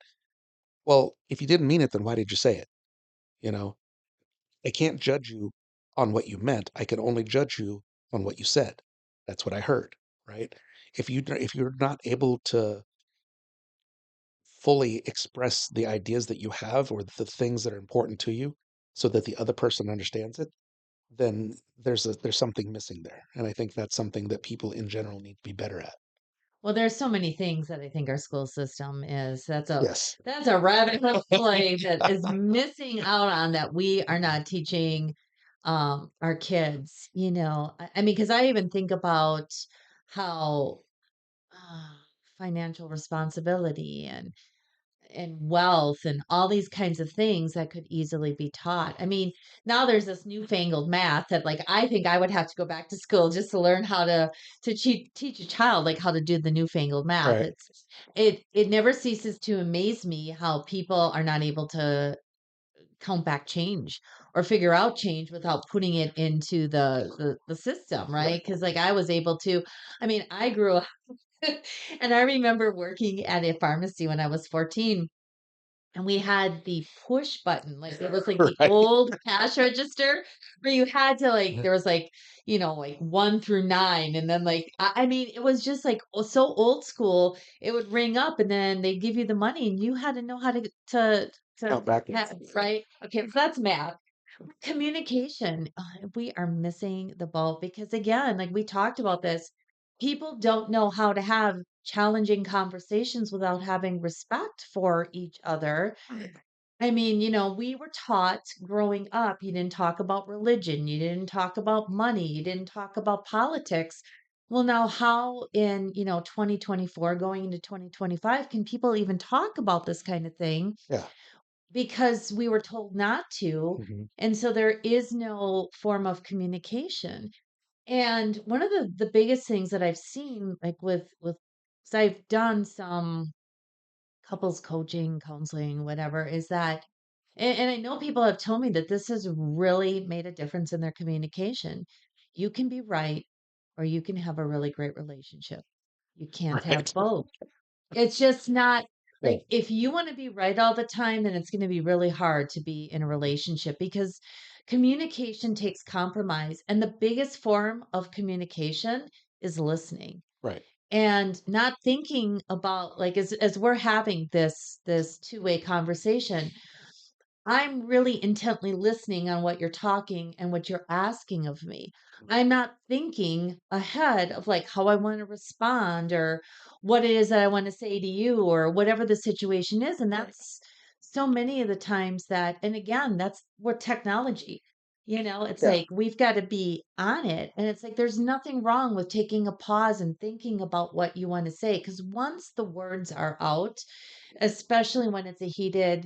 Well, if you didn't mean it, then why did you say it? You know, I can't judge you on what you meant. I can only judge you on what you said. That's what I heard, right? If you're not able to fully express the ideas that you have or the things that are important to you so that the other person understands it, then there's something missing there. And I think that's something that people in general need to be better at. Well, there's so many things that I think our school system is Yes. that's a rabbit hole like that is missing out on that we are not teaching our kids, I mean, because I even think about how uh, financial responsibility and wealth and all these kinds of things that could easily be taught. I mean, now there's this newfangled math that like I think I would have to go back to school just to learn how to teach a child like how to do the newfangled math. Right. It never ceases to amaze me how people are not able to count back change or figure out change without putting it into the system, right? Right. Because like I was able to, I mean, I grew up and I remember working at a pharmacy when I was 14 and we had the push button, like, it was, like, the Right. old cash register where you had to, like there was, like, like, 1 through 9, and then, like I mean, it was just, like, so old school, it would ring up, and then they'd give you the money, and you had to know how to Count back. right? Okay, so that's math. Communication, we are missing the boat because, again, like, we talked about this, people don't know how to have challenging conversations without having respect for each other. Right. I mean, we were taught growing up, you didn't talk about religion, you didn't talk about money, you didn't talk about politics. Well, now how in, 2024 going into 2025 can people even talk about this kind of thing Yeah. because we were told not to. Hmm. And so there is no form of communication. And one of the biggest things that I've seen, like with, so I've done some couples coaching, counseling, whatever, is that, and I know people have told me that this has really made a difference in their communication. You can be right, or you can have a really great relationship. You can't have Right. both. It's just not Yeah. like if you want to be right all the time, then it's going to be really hard to be in a relationship because communication takes compromise. And the biggest form of communication is listening Right. and not thinking about like as we're having this two-way conversation, I'm really intently listening on what you're talking and what you're asking of me. I'm not thinking ahead of like how I want to respond or what it is that I want to say to you or whatever the situation is. And Right. that's so many of the times that, and again, that's what technology, it's Yeah. like we've got to be on it. And it's like there's nothing wrong with taking a pause and thinking about what you want to say. Because once the words are out, especially when it's a heated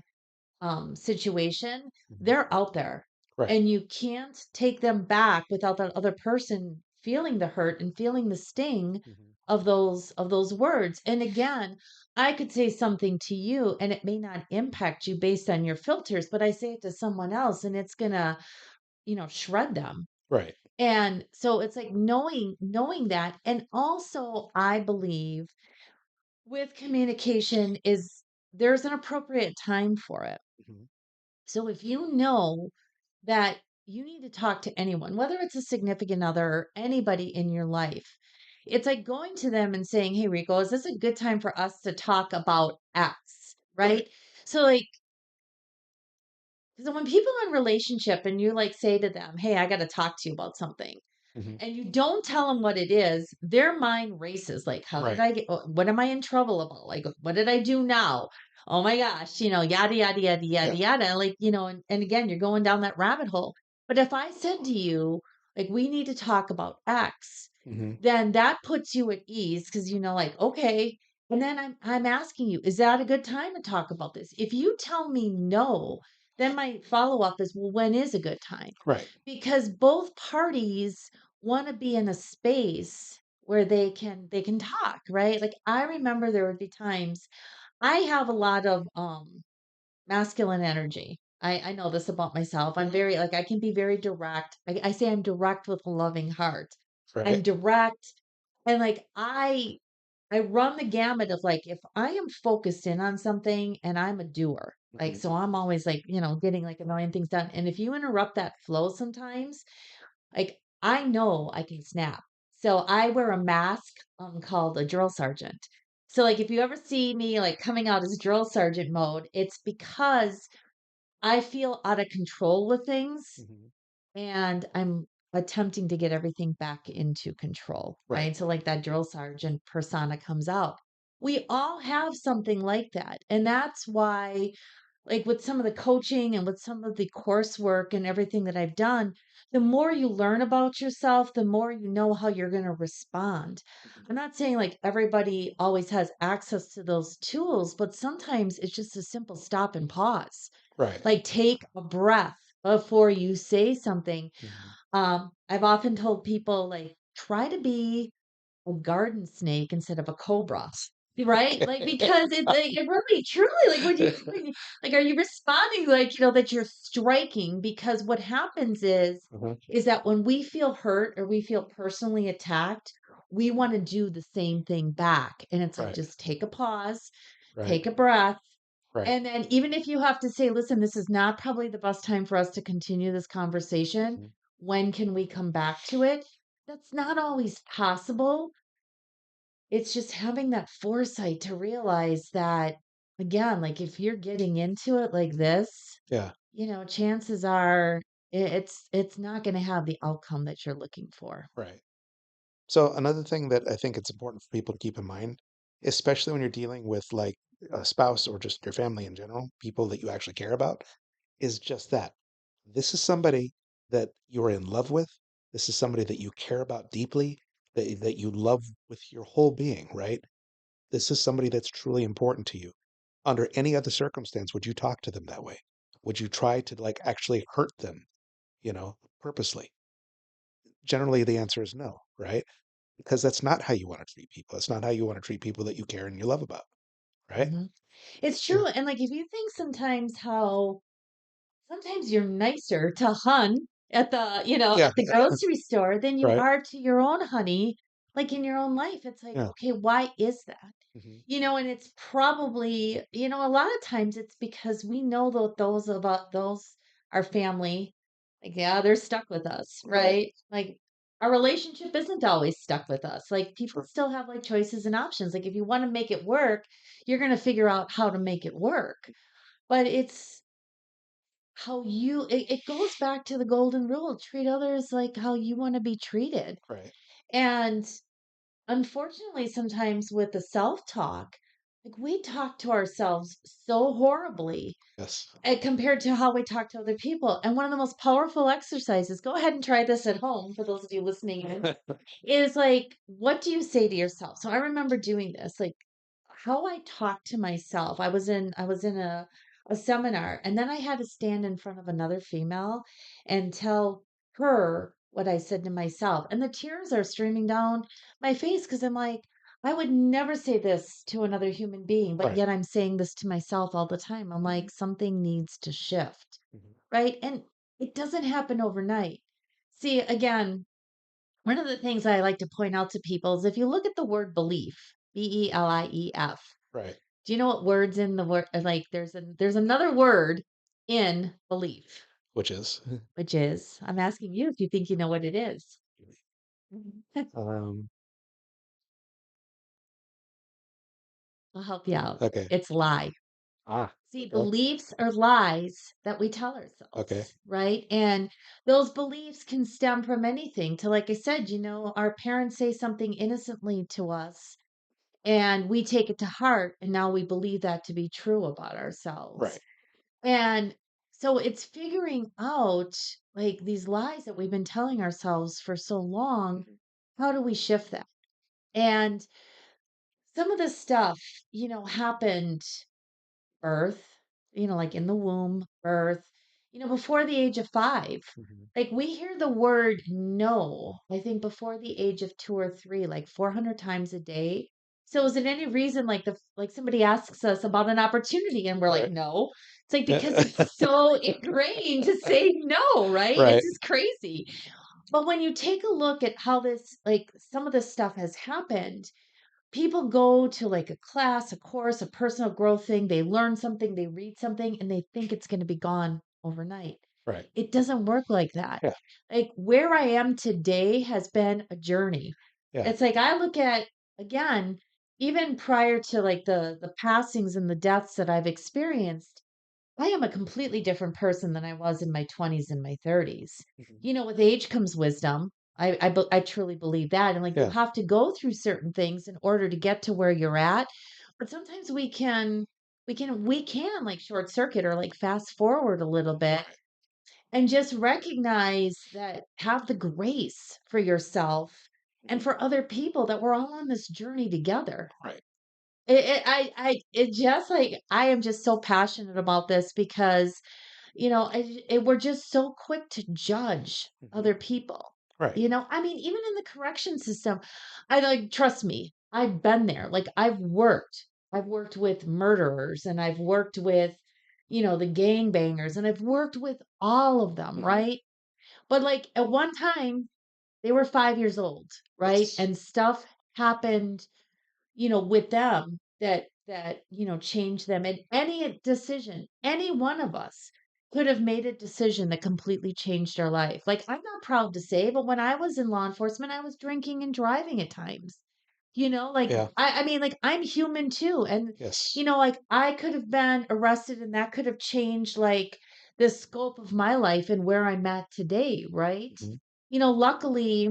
situation, Hmm. they're out there. Right. And you can't take them back without that other person feeling the hurt and feeling the sting Hmm. of those words. And again, I could say something to you and it may not impact you based on your filters, but I say it to someone else and it's gonna, shred them. Right. And so it's like knowing that. And also I believe with communication is there's an appropriate time for it. Hmm. So if you know that you need to talk to anyone, whether it's a significant other or anybody in your life. It's like going to them and saying, "Hey, Rico, is this a good time for us to talk about X?" Right? So, like, so when people are in relationship and you like say to them, "Hey, I got to talk to you about something," Hmm. and you don't tell them what it is, their mind races. Like, how did Right. I get, what am I in trouble about? Like, what did I do now? Oh my gosh, yada, yada, yada, yada, Yeah. yada. Like, and again, you're going down that rabbit hole. But if I said to you, like, we need to talk about X, Hmm. then that puts you at ease because like, okay. And then I'm asking you, is that a good time to talk about this? If you tell me no, then my follow up is, well, when is a good time? Right. Because both parties want to be in a space where they can talk, right? Like I remember there would be times I have a lot of masculine energy. I know this about myself. I'm very like I can be very direct. I say I'm direct with a loving heart. I'm Right. direct and like I run the gamut of like if I am focused in on something and I'm a doer. Like Hmm. so I'm always like, getting like a million things done. And if you interrupt that flow sometimes, like, I know I can snap. So I wear a mask, called a drill sergeant. So, like, if you ever see me, like, coming out as drill sergeant mode, it's because I feel out of control with things, Hmm. and I'm attempting to get everything back into control, Right. right? So, like, that drill sergeant persona comes out. We all have something like that, and that's why like with some of the coaching and with some of the coursework and everything that I've done, the more you learn about yourself, the more you know how you're going to respond. Mhm. I'm not saying like everybody always has access to those tools, but sometimes it's just a simple stop and pause. Right. Like take a breath before you say something. Hmm. I've often told people like try to be a garden snake instead of a cobra. Right? Like, because it really truly, like, like, are you responding like, that you're striking? Because what happens Uh-huh. is that when we feel hurt or we feel personally attacked, we want to do the same thing back. And it's like, Right. just take a pause, Right. take a breath. Right. And then even if you have to say, listen, this is not probably the best time for us to continue this conversation. Mhm. When can we come back to it? That's not always possible. It's just having that foresight to realize that, again, like, if you're getting into it like this, Yeah. chances are it's not gonna have the outcome that you're looking for. Right. So another thing that I think it's important for people to keep in mind, especially when you're dealing with like a spouse or just your family in general, people that you actually care about, is just that. This is somebody that you're in love with. This is somebody that you care about deeply, that you love with your whole being, right? This is somebody that's truly important to you. Under any other circumstance, would you talk to them that way? Would you try to like actually hurt them, purposely? Generally, the answer is no, right? Because that's not how you want to treat people. It's not how you want to treat people that you care and you love about, right? Mhm. It's Yeah. true, and, like, if you think sometimes how sometimes you're nicer to Hun Yeah. at the grocery store than you Right. are to your own honey, like, in your own life. It's like, Yeah. okay, why is that? Hmm. And it's probably, a lot of times it's because we know that those our family, like, yeah, they're stuck with us, Right. right? Like, our relationship isn't always stuck with us. Like, people Sure. still have like choices and options. Like, if you want to make it work, you're going to figure out how to make it work. But it's it goes back to the golden rule, treat others like how you want to be treated. Right. And unfortunately, sometimes with the self-talk, like we talk to ourselves so horribly Yes. compared to how we talk to other people. And one of the most powerful exercises, go ahead and try this at home for those of you listening in, is like, what do you say to yourself? So I remember doing this, like how I talk to myself. I was in a seminar and then I had to stand in front of another female and tell her what I said to myself. And the tears are streaming down my face because I'm like, I would never say this to another human being, but Right. yet I'm saying this to myself all the time. I'm like, something needs to shift, Mhm. right? And it doesn't happen overnight. See, again, one of the things I like to point out to people is if you look at the word belief, Belief, Right. do you know what words in the word like there's another word in belief. which is which is, I'm asking you if you think you know what it is. um, I'll help you out. okay. It's lie. See, Okay. beliefs are lies that we tell Okay. ourselves, right? And those beliefs can stem from anything to, like I said, our parents say something innocently to us and we take it to heart. And now we believe that to be true about ourselves. Right. And so it's figuring out like these lies that we've been telling ourselves for so long. Mhm. How do we shift that? And some of this stuff, happened birth, like in the womb, birth, before the age of 5. Mhm. Like we hear the word no, I think before the age of 2 or 3, like 400 times a day. So is it any reason like somebody asks us about an opportunity and we're like, Right. no? It's like because it's so ingrained to say no, right? It's Right. just crazy. But when you take a look at how this like some of this stuff has happened, people go to like a class, a course, a personal growth thing, they learn something, they read something, and they think it's going to be gone overnight. Right. It doesn't work like that. Yeah. Like where I am today has been a journey. Yeah. It's like I look at again, even prior to like the passings and the deaths that I've experienced, I am a completely different person than I was in my 20s and my 30s. Mhm. With age comes wisdom. I truly believe that. And like you Yeah. have to go through certain things in order to get to where you're at. But sometimes we can like short circuit or like fast forward a little bit Right. and just recognize that have the grace for yourself and Mhm. for other people that we're all on this journey together. Right. It just like I am just so passionate about this because we're just so quick to judge Mhm. other people. Right. I mean, even in the correction system, I like, trust me, I've been there. Like, I've worked with murderers and I've worked with, the gangbangers and I've worked with all of them, Mhm. right? But like at one time, they were 5 years old, right? Yes. And stuff happened with them changed them. And any decision, any one of us could have made a decision that completely changed our life. Like, I'm not proud to say, but when I was in law enforcement, I was drinking and driving at times. Like Yeah. I mean, like I'm human too. And, Yes. like I could have been arrested and that could have changed like the scope of my life and where I'm at today, right? Mhm. Luckily,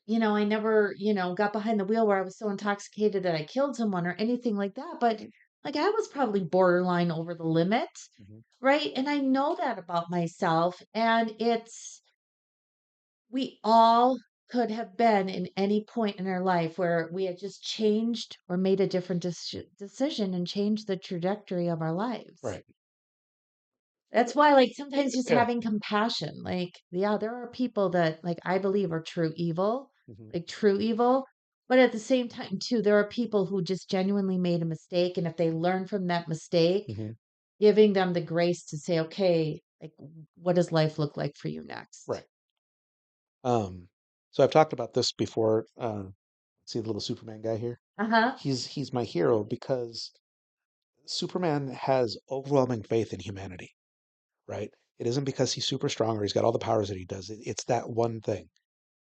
I never, got behind the wheel where I was so intoxicated that I killed someone or anything like that. But Mhm. like I was probably borderline over the limit, Mhm. right? And I know that about myself. And we all could have been in any point in our life where we had just changed or made a different decision and changed the trajectory of our lives. Right. That's why, like, sometimes just Yeah. having compassion, like, yeah, there are people that, like, I believe are Mhm. true evil. But at the same time, too, there are people who just genuinely made a mistake. And if they learn from that mistake, Mhm. giving them the grace to say, okay, like, what does life look like for you next? Right. Um, so I've talked about this before. See the little Superman guy here? Uh huh. He's my hero because Superman has overwhelming faith in humanity, right? It isn't because he's super strong or he's got all the powers that he does. It's that one thing.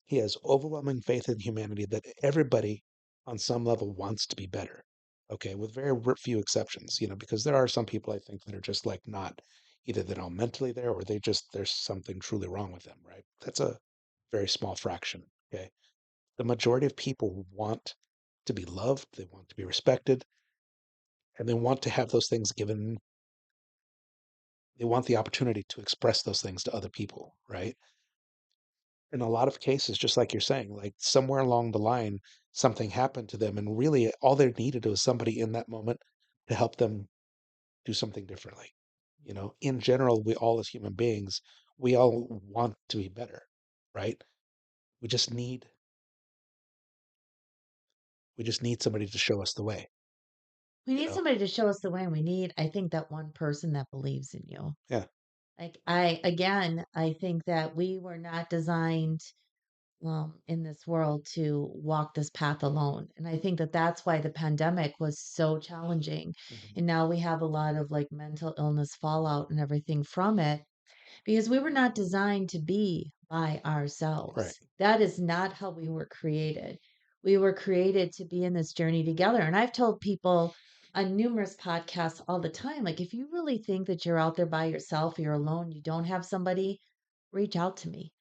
He has overwhelming faith in humanity that everybody on some level wants to be better. Okay, with very few exceptions, because there are some people I think that are just like not either they're not mentally there or there's something truly wrong with them, right? That's a very small fraction. Okay. The majority of people want to be loved, they want to be respected, and they want to have those things given, they want the opportunity to express those things to other people, right? In a lot of cases, just like you're saying, like somewhere along the line, something happened to them, and really all they needed was somebody in that moment to help them do something differently. In general, we all as human beings, we all want to be better, right? We just need we just need somebody to show us the way, We you need know? somebody to show us the way. And we need, I think, that one person that believes in you. Yeah. Like, again, I think that we were not designed in this world to walk this path alone. And I think that that's why the pandemic was so challenging. Hmm. And now we have a lot of like mental illness fallout and everything from it. because we were not designed to be by Right. ourselves. That is not how we were created. We were created to be in this journey together. And I've told people on numerous podcasts all the time, like, if you really think that you're out there by yourself, you're alone, you don't have somebody, reach out to me.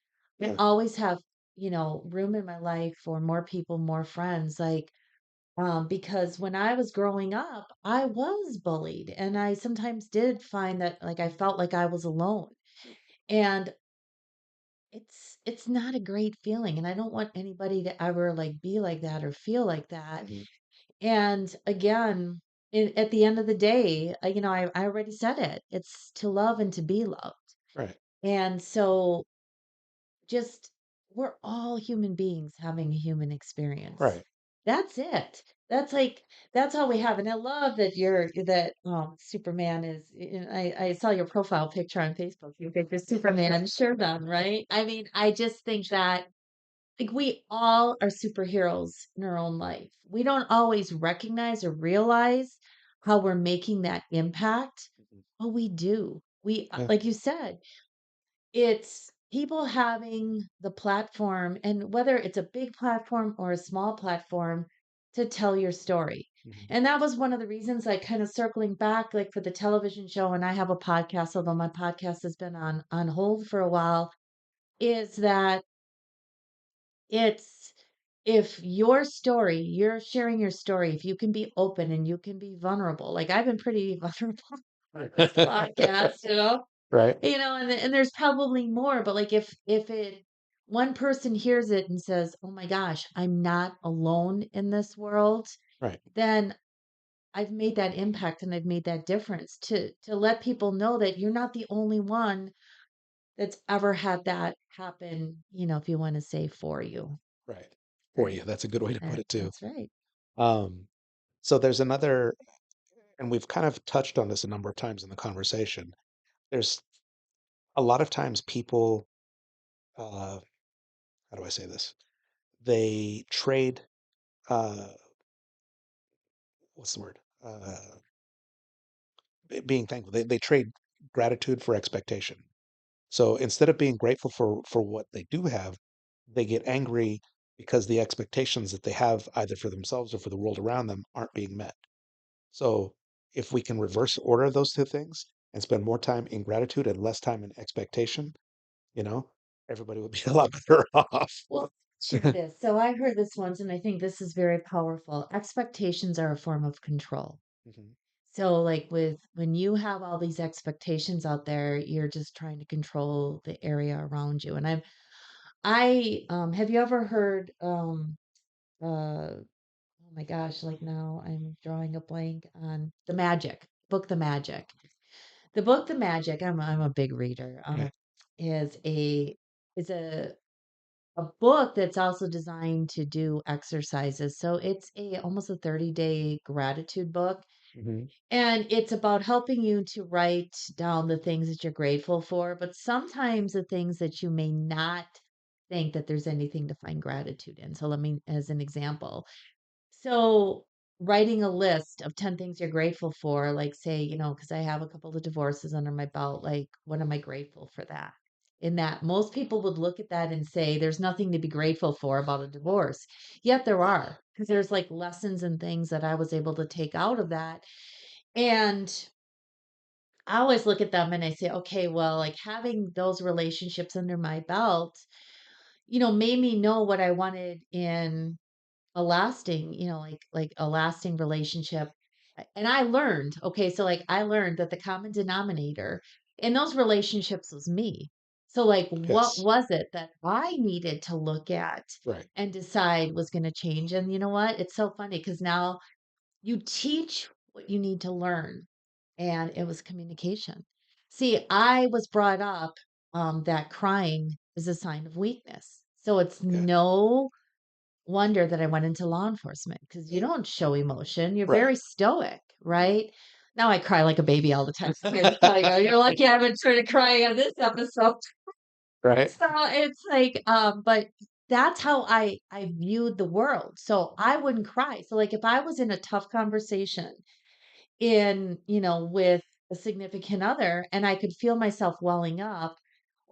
I Yeah. always have, room in my life for more people, more friends. Because when I was growing up, I was bullied, and I sometimes did find that, like, I felt like I was alone. And it's not a great feeling, and I don't want anybody to ever, like, be like that or feel like that. Mhm. And again, at the end of the day, I already said it. It's to love and to be loved. Right. And so just we're all human beings having a human experience. Right. That's it. That's all we have. And I love that Superman is. I saw your profile picture on Facebook. You think you're Superman, sure done, right? I mean, I just think that, like, we all are superheroes in our own life. We don't always recognize or realize how we're making that impact, Mhm. but we do. Yeah. Like you said, it's people having the platform, and whether it's a big platform or a small platform, to tell your story. Mhm. And that was one of the reasons, like, kind of circling back, like, for the television show, and I have a podcast, although my podcast has been on hold for a while, is that it's if your story, you're sharing your story, if you can be open and you can be vulnerable, like I've been pretty vulnerable on this podcast, Right. and there's probably more, but, like, if it one person hears it and says, "Oh my gosh, I'm not alone in this world," Right. then I've made that impact and I've made that difference to let people know that you're not the only one that's ever had that happen, if you want to say for you. Right. For you. Right. That's a good way to put it too. That's right. Um, so there's another, and we've kind of touched on this a number of times in the conversation. There's a lot of times people, how do I say this? They trade, uh, what's the word? Being thankful. They trade gratitude for expectation. So instead of being grateful for what they do have, they get angry because the expectations that they have either for themselves or for the world around them aren't being met. So if we can reverse order those two things and spend more time in gratitude and less time in expectation, you know, everybody would be a lot better off. Well, share this. So I heard this once, and I think this is very powerful. Expectations are a form of control. Mhm. So, like, with when you have all these expectations out there, you're just trying to control the area around you. And have you ever heard, oh my gosh, like, now I'm drawing a blank on The Magic. The book, The Magic, I'm a big reader, Right. is a book that's also designed to do exercises. So it's a almost a 30-day gratitude book. Hmm. And it's about helping you to write down the things that you're grateful for, but sometimes the things that you may not think that there's anything to find gratitude in. So let me, as an example, so writing a list of 10 things you're grateful for, like, say, because I have a couple of divorces under my belt, like, what am I grateful for that? In that, most people would look at that and say, there's nothing to be grateful for about a divorce. Yet there are, because there's, like, lessons and things that I was able to take out of that. And I always look at them and I say, okay, well, like, having those relationships under my belt, made me know what I wanted in a lasting, like a lasting relationship. And I learned, okay, so, like, I learned that the common denominator in those relationships was me. So, like, what Yes. was it that I needed to look at Right. and decide was going to change? And you know what? It's so funny because now you teach what you need to learn, and it was communication. See, I was brought up that crying is a sign of weakness. So it's Yeah. no wonder that I went into law enforcement because you don't show emotion. You're Right. very stoic, right? Now I cry like a baby all the time. So I just tell you, you're lucky I haven't started crying on this episode. Right. So it's like, but that's how I viewed the world. So I wouldn't cry. So, like, if I was in a tough conversation with a significant other and I could feel myself welling up,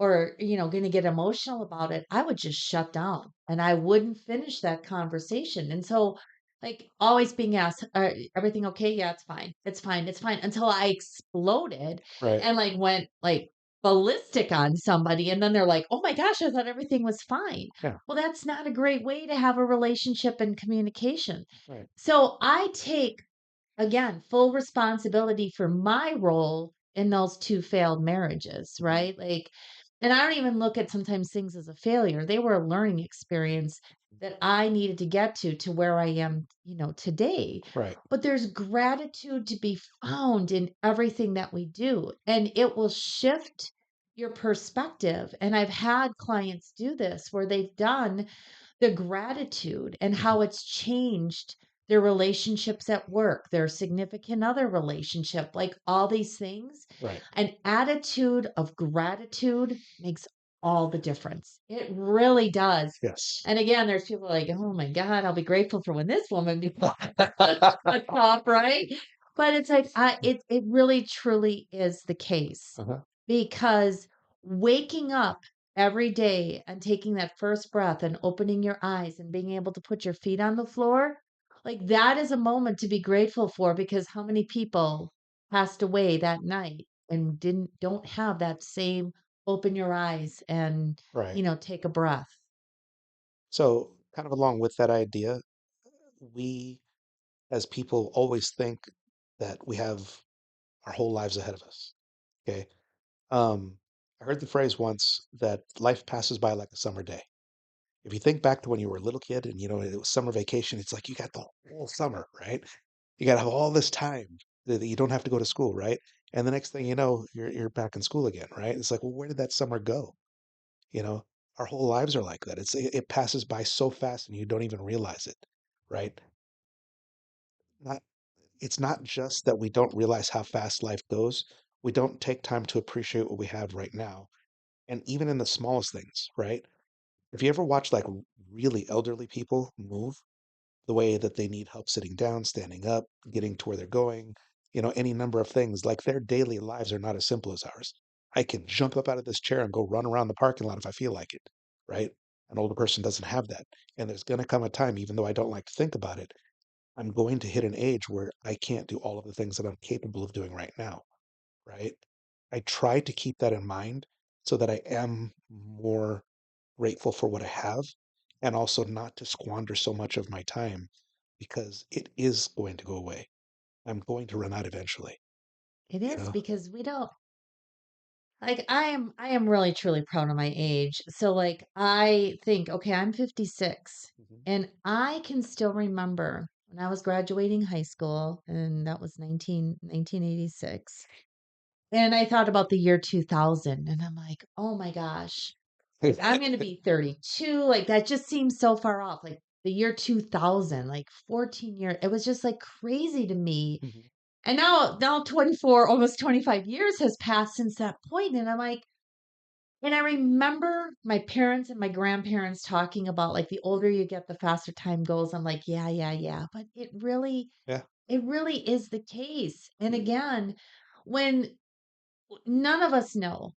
or, going to get emotional about it, I would just shut down and I wouldn't finish that conversation. And so, like, always being asked, everything okay? Yeah, it's fine. It's fine. It's fine. Until I exploded Right. and like went like ballistic on somebody. And then they're like, oh my gosh, I thought everything was fine. Yeah. Well, that's not a great way to have a relationship and communication. Right. So I take, again, full responsibility for my role in those 2 failed marriages, Mhm. right? Like, and I don't even look at sometimes things as a failure. They were a learning experience that I needed to get to where I am, today. Right. But there's gratitude to be found in everything that we do, and it will shift your perspective. And I've had clients do this where they've done the gratitude and Mhm. how it's changed their relationships at work, their significant other relationship, like all these things. Right. An attitude of gratitude makes all the difference. It really does. Yes. And again, there's people like, oh my God, I'll be grateful for when this woman the top, right? But it's like it really truly is the case Uh-huh. because waking up every day and taking that first breath and opening your eyes and being able to put your feet on the floor, like that is a moment to be grateful for because how many people passed away that night and don't have that same open your eyes and, Right. take a breath. So, kind of along with that idea, we as people always think that we have our whole lives ahead of us. Okay. I heard the phrase once that life passes by like a summer day. If you think back to when you were a little kid and it was summer vacation, it's like you got the whole summer, right? You got to have all this time that you don't have to go to school, right? And the next thing you know, you're back in school again, right? It's like, well, where did that summer go? You know, our whole lives are like that. It passes by so fast and you don't even realize it, right? Not It's not just that we don't realize how fast life goes. We don't take time to appreciate what we have right now. And even in the smallest things, right? If you ever watch like really elderly people move, the way that they need help sitting down, standing up, getting to where they're going, any number of things, like their daily lives are not as simple as ours. I can jump up out of this chair and go run around the parking lot if I feel like it, right? An older person doesn't have that. And there's going to come a time, even though I don't like to think about it, I'm going to hit an age where I can't do all of the things that I'm capable of doing right now, right? I try to keep that in mind so that I am more grateful for what I have and also not to squander so much of my time because it is going to go away. I'm going to run out eventually, It you is know? because we don't like I am really truly proud of my age. So like I think, okay, I'm 56 Mhm. and I can still remember when I was graduating high school and that was 1986. And I thought about the year 2000 and I'm like, "Oh my gosh, like I'm going to be 32." Like that just seems so far off. Like the year 2000, like 14 years. It was just like crazy to me. Mhm. And now 24, almost 25 years has passed since that point and I'm like, and I remember my parents and my grandparents talking about like the older you get, the faster time goes. I'm like, yeah, yeah, yeah. But Yeah. it really is the case. And again, when none of us know,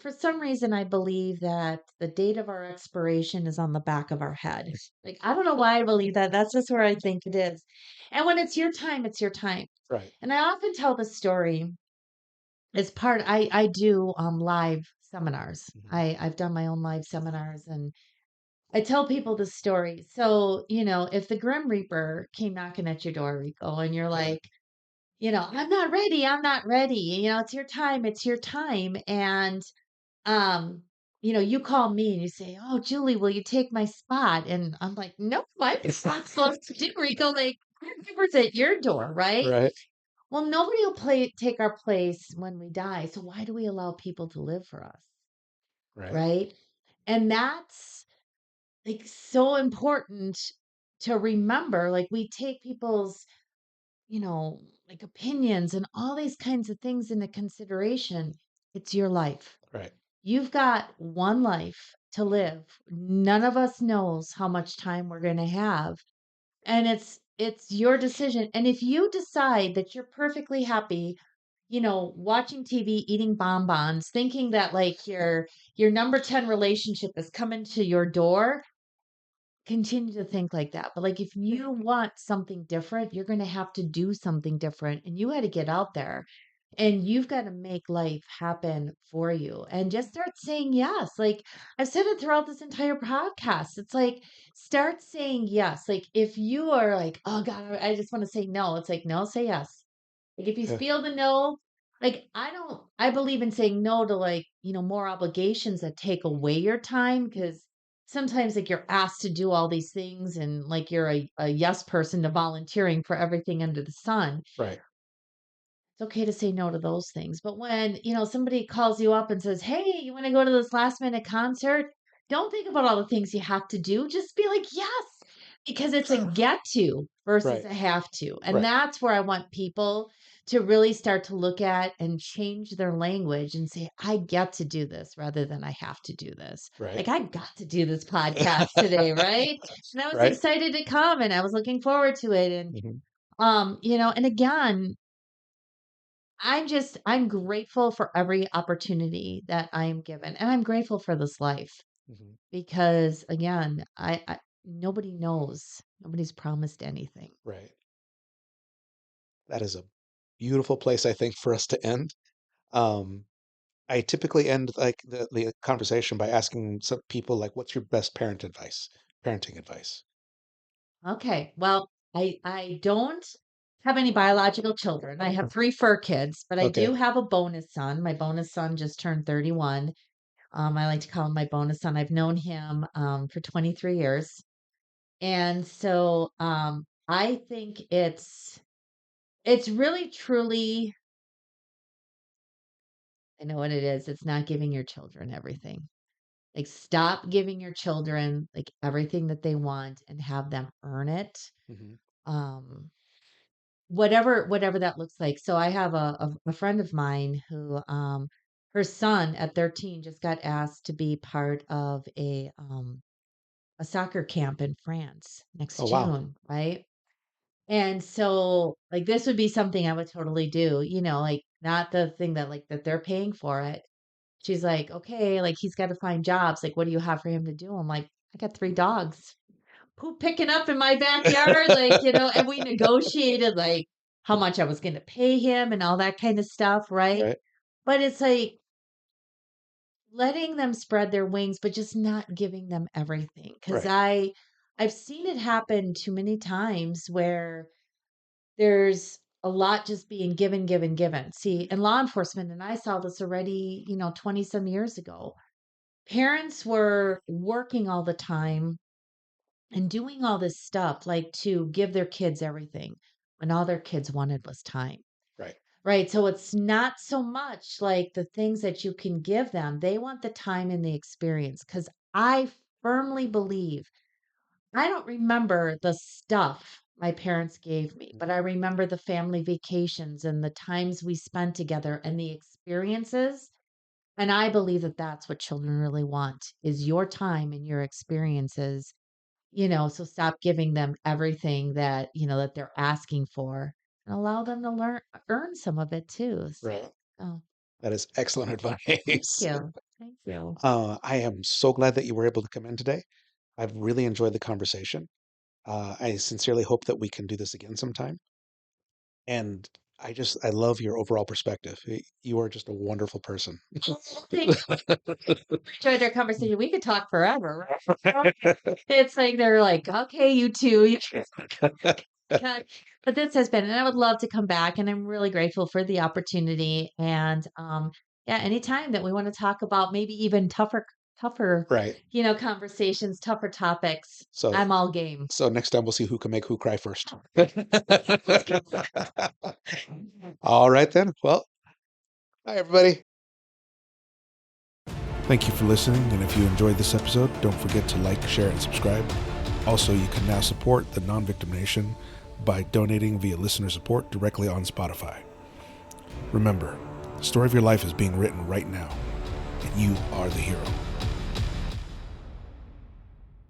for some reason, I believe that the date of our expiration is on the back of our head. Like, I don't know why I believe that. That's just where I think it is. And when it's your time, it's your time. Right. And I often tell the story as part I do live seminars. Mhm. I've done my own live seminars and I tell people the story. So, if the Grim Reaper came knocking at your door, Rico, and you're Right. like, I'm not ready, I'm not ready. It's your time, it's your time. And um, you call me and you say, "Oh, Julie, will you take my spot?" And I'm like, "Nope, my spot's left to do, Rico. Like, Grim Reaper's at your door, right?" Right. Well, nobody will take our place when we die. So why do we allow people to live for us? Right. Right. And that's like so important to remember. Like we take people's, like opinions and all these kinds of things into consideration. It's your life. Right. You've got one life to live. None of us knows how much time we're going to have. And it's your decision. And if you decide that you're perfectly happy watching TV, eating bonbons, thinking that like your number 10 relationship is coming to your door, continue to think like that. But like if you want something different, you're going to have to do something different and you got to get out there and you've got to make life happen for you and just start saying yes. Like I've said it throughout this entire podcast. It's like start saying yes. Like if you are like, oh God, I just want to say no. It's like, no, say yes. Like if you Yeah. feel the no, like I believe in saying no to like, more obligations that take away your time because sometimes like you're asked to do all these things and like you're a yes person to volunteering for everything under the sun. Right. It's okay to say no to those things. But when, somebody calls you up and says, "Hey, you want to go to this last minute concert?" Don't think about all the things you have to do. Just be like, "Yes," because it's a get to versus Right. a have to. And Right. that's where I want people to really start to look at and change their language and say, "I get to do this," rather than "I have to do this." Right. Like I got to do this podcast today, right? And I was Right. excited to come and I was looking forward to it. And Hmm. and again, I'm grateful for every opportunity that I am given, and I'm grateful for this life Hmm. because again, I nobody knows. Nobody's promised anything. Right. That is a beautiful place, I think, for us to end. Um, I typically end like the conversation by asking some people like, "What's your best parenting advice?" Okay. Well, I don't have any biological children. I have 3 fur kids, but I Okay. do have a bonus son. My bonus son just turned 31. I like to call him my bonus son. I've known him for 23 years. And so I think it's really truly, I know what it is. It's not giving your children everything. Like stop giving your children like everything that they want and have them earn it. Hmm. Um, whatever that looks like. So I have a friend of mine who her son at 13 just got asked to be part of a soccer camp in France Oh, next wow. June, right? And so, like, this would be something I would totally do, like, not the thing that, like, that they're paying for it. She's like, "Okay, like, he's gotta find jobs, like, what do you have for him to do?" I'm like, "I got 3 dogs. Poop picking up in my backyard," like, and we negotiated, like, how much I was gonna pay him and all that kinda stuff, right? Right. But it's like letting them spread their wings, but just not giving them everything. Because Right. I've seen it happen too many times where there's a lot just being given, given, given. See, in law enforcement, and I saw this already, 20 some years ago, parents were working all the time and doing all this stuff like to give their kids everything when all their kids wanted was time. Right. Right. So it's not so much like the things that you can give them. They want the time and the experience. Because I firmly believe I don't remember the stuff my parents gave me, but I remember the family vacations and the times we spent together and the experiences. And I believe that that's what children really want is your time and your experiences, so stop giving them everything that they're asking for and allow them to earn some of it too. Right. Oh, That is excellent thank advice. you. Thank you. I am so glad that you were able to come in today. I've really enjoyed the conversation. I sincerely hope that we can do this again sometime. And I love your overall perspective. You are just a wonderful person. Thank enjoyed our conversation. We could talk forever, right? It's like they're like, okay, you two, you can. But this has been, and I would love to come back, and I'm really grateful for the opportunity. And yeah, anytime that we want to talk about maybe even tougher, Right. conversations, tougher topics, So I'm all game. so next time we'll see who can make who cry first. All right then. Well, hi everybody. Thank you for listening, and if you enjoyed this episode, don't forget to like, share, and subscribe. Also, you can now support the Non-Victim Nation by donating via listener support directly on Spotify. Remember, the story of your life is being written right now, and you are the hero.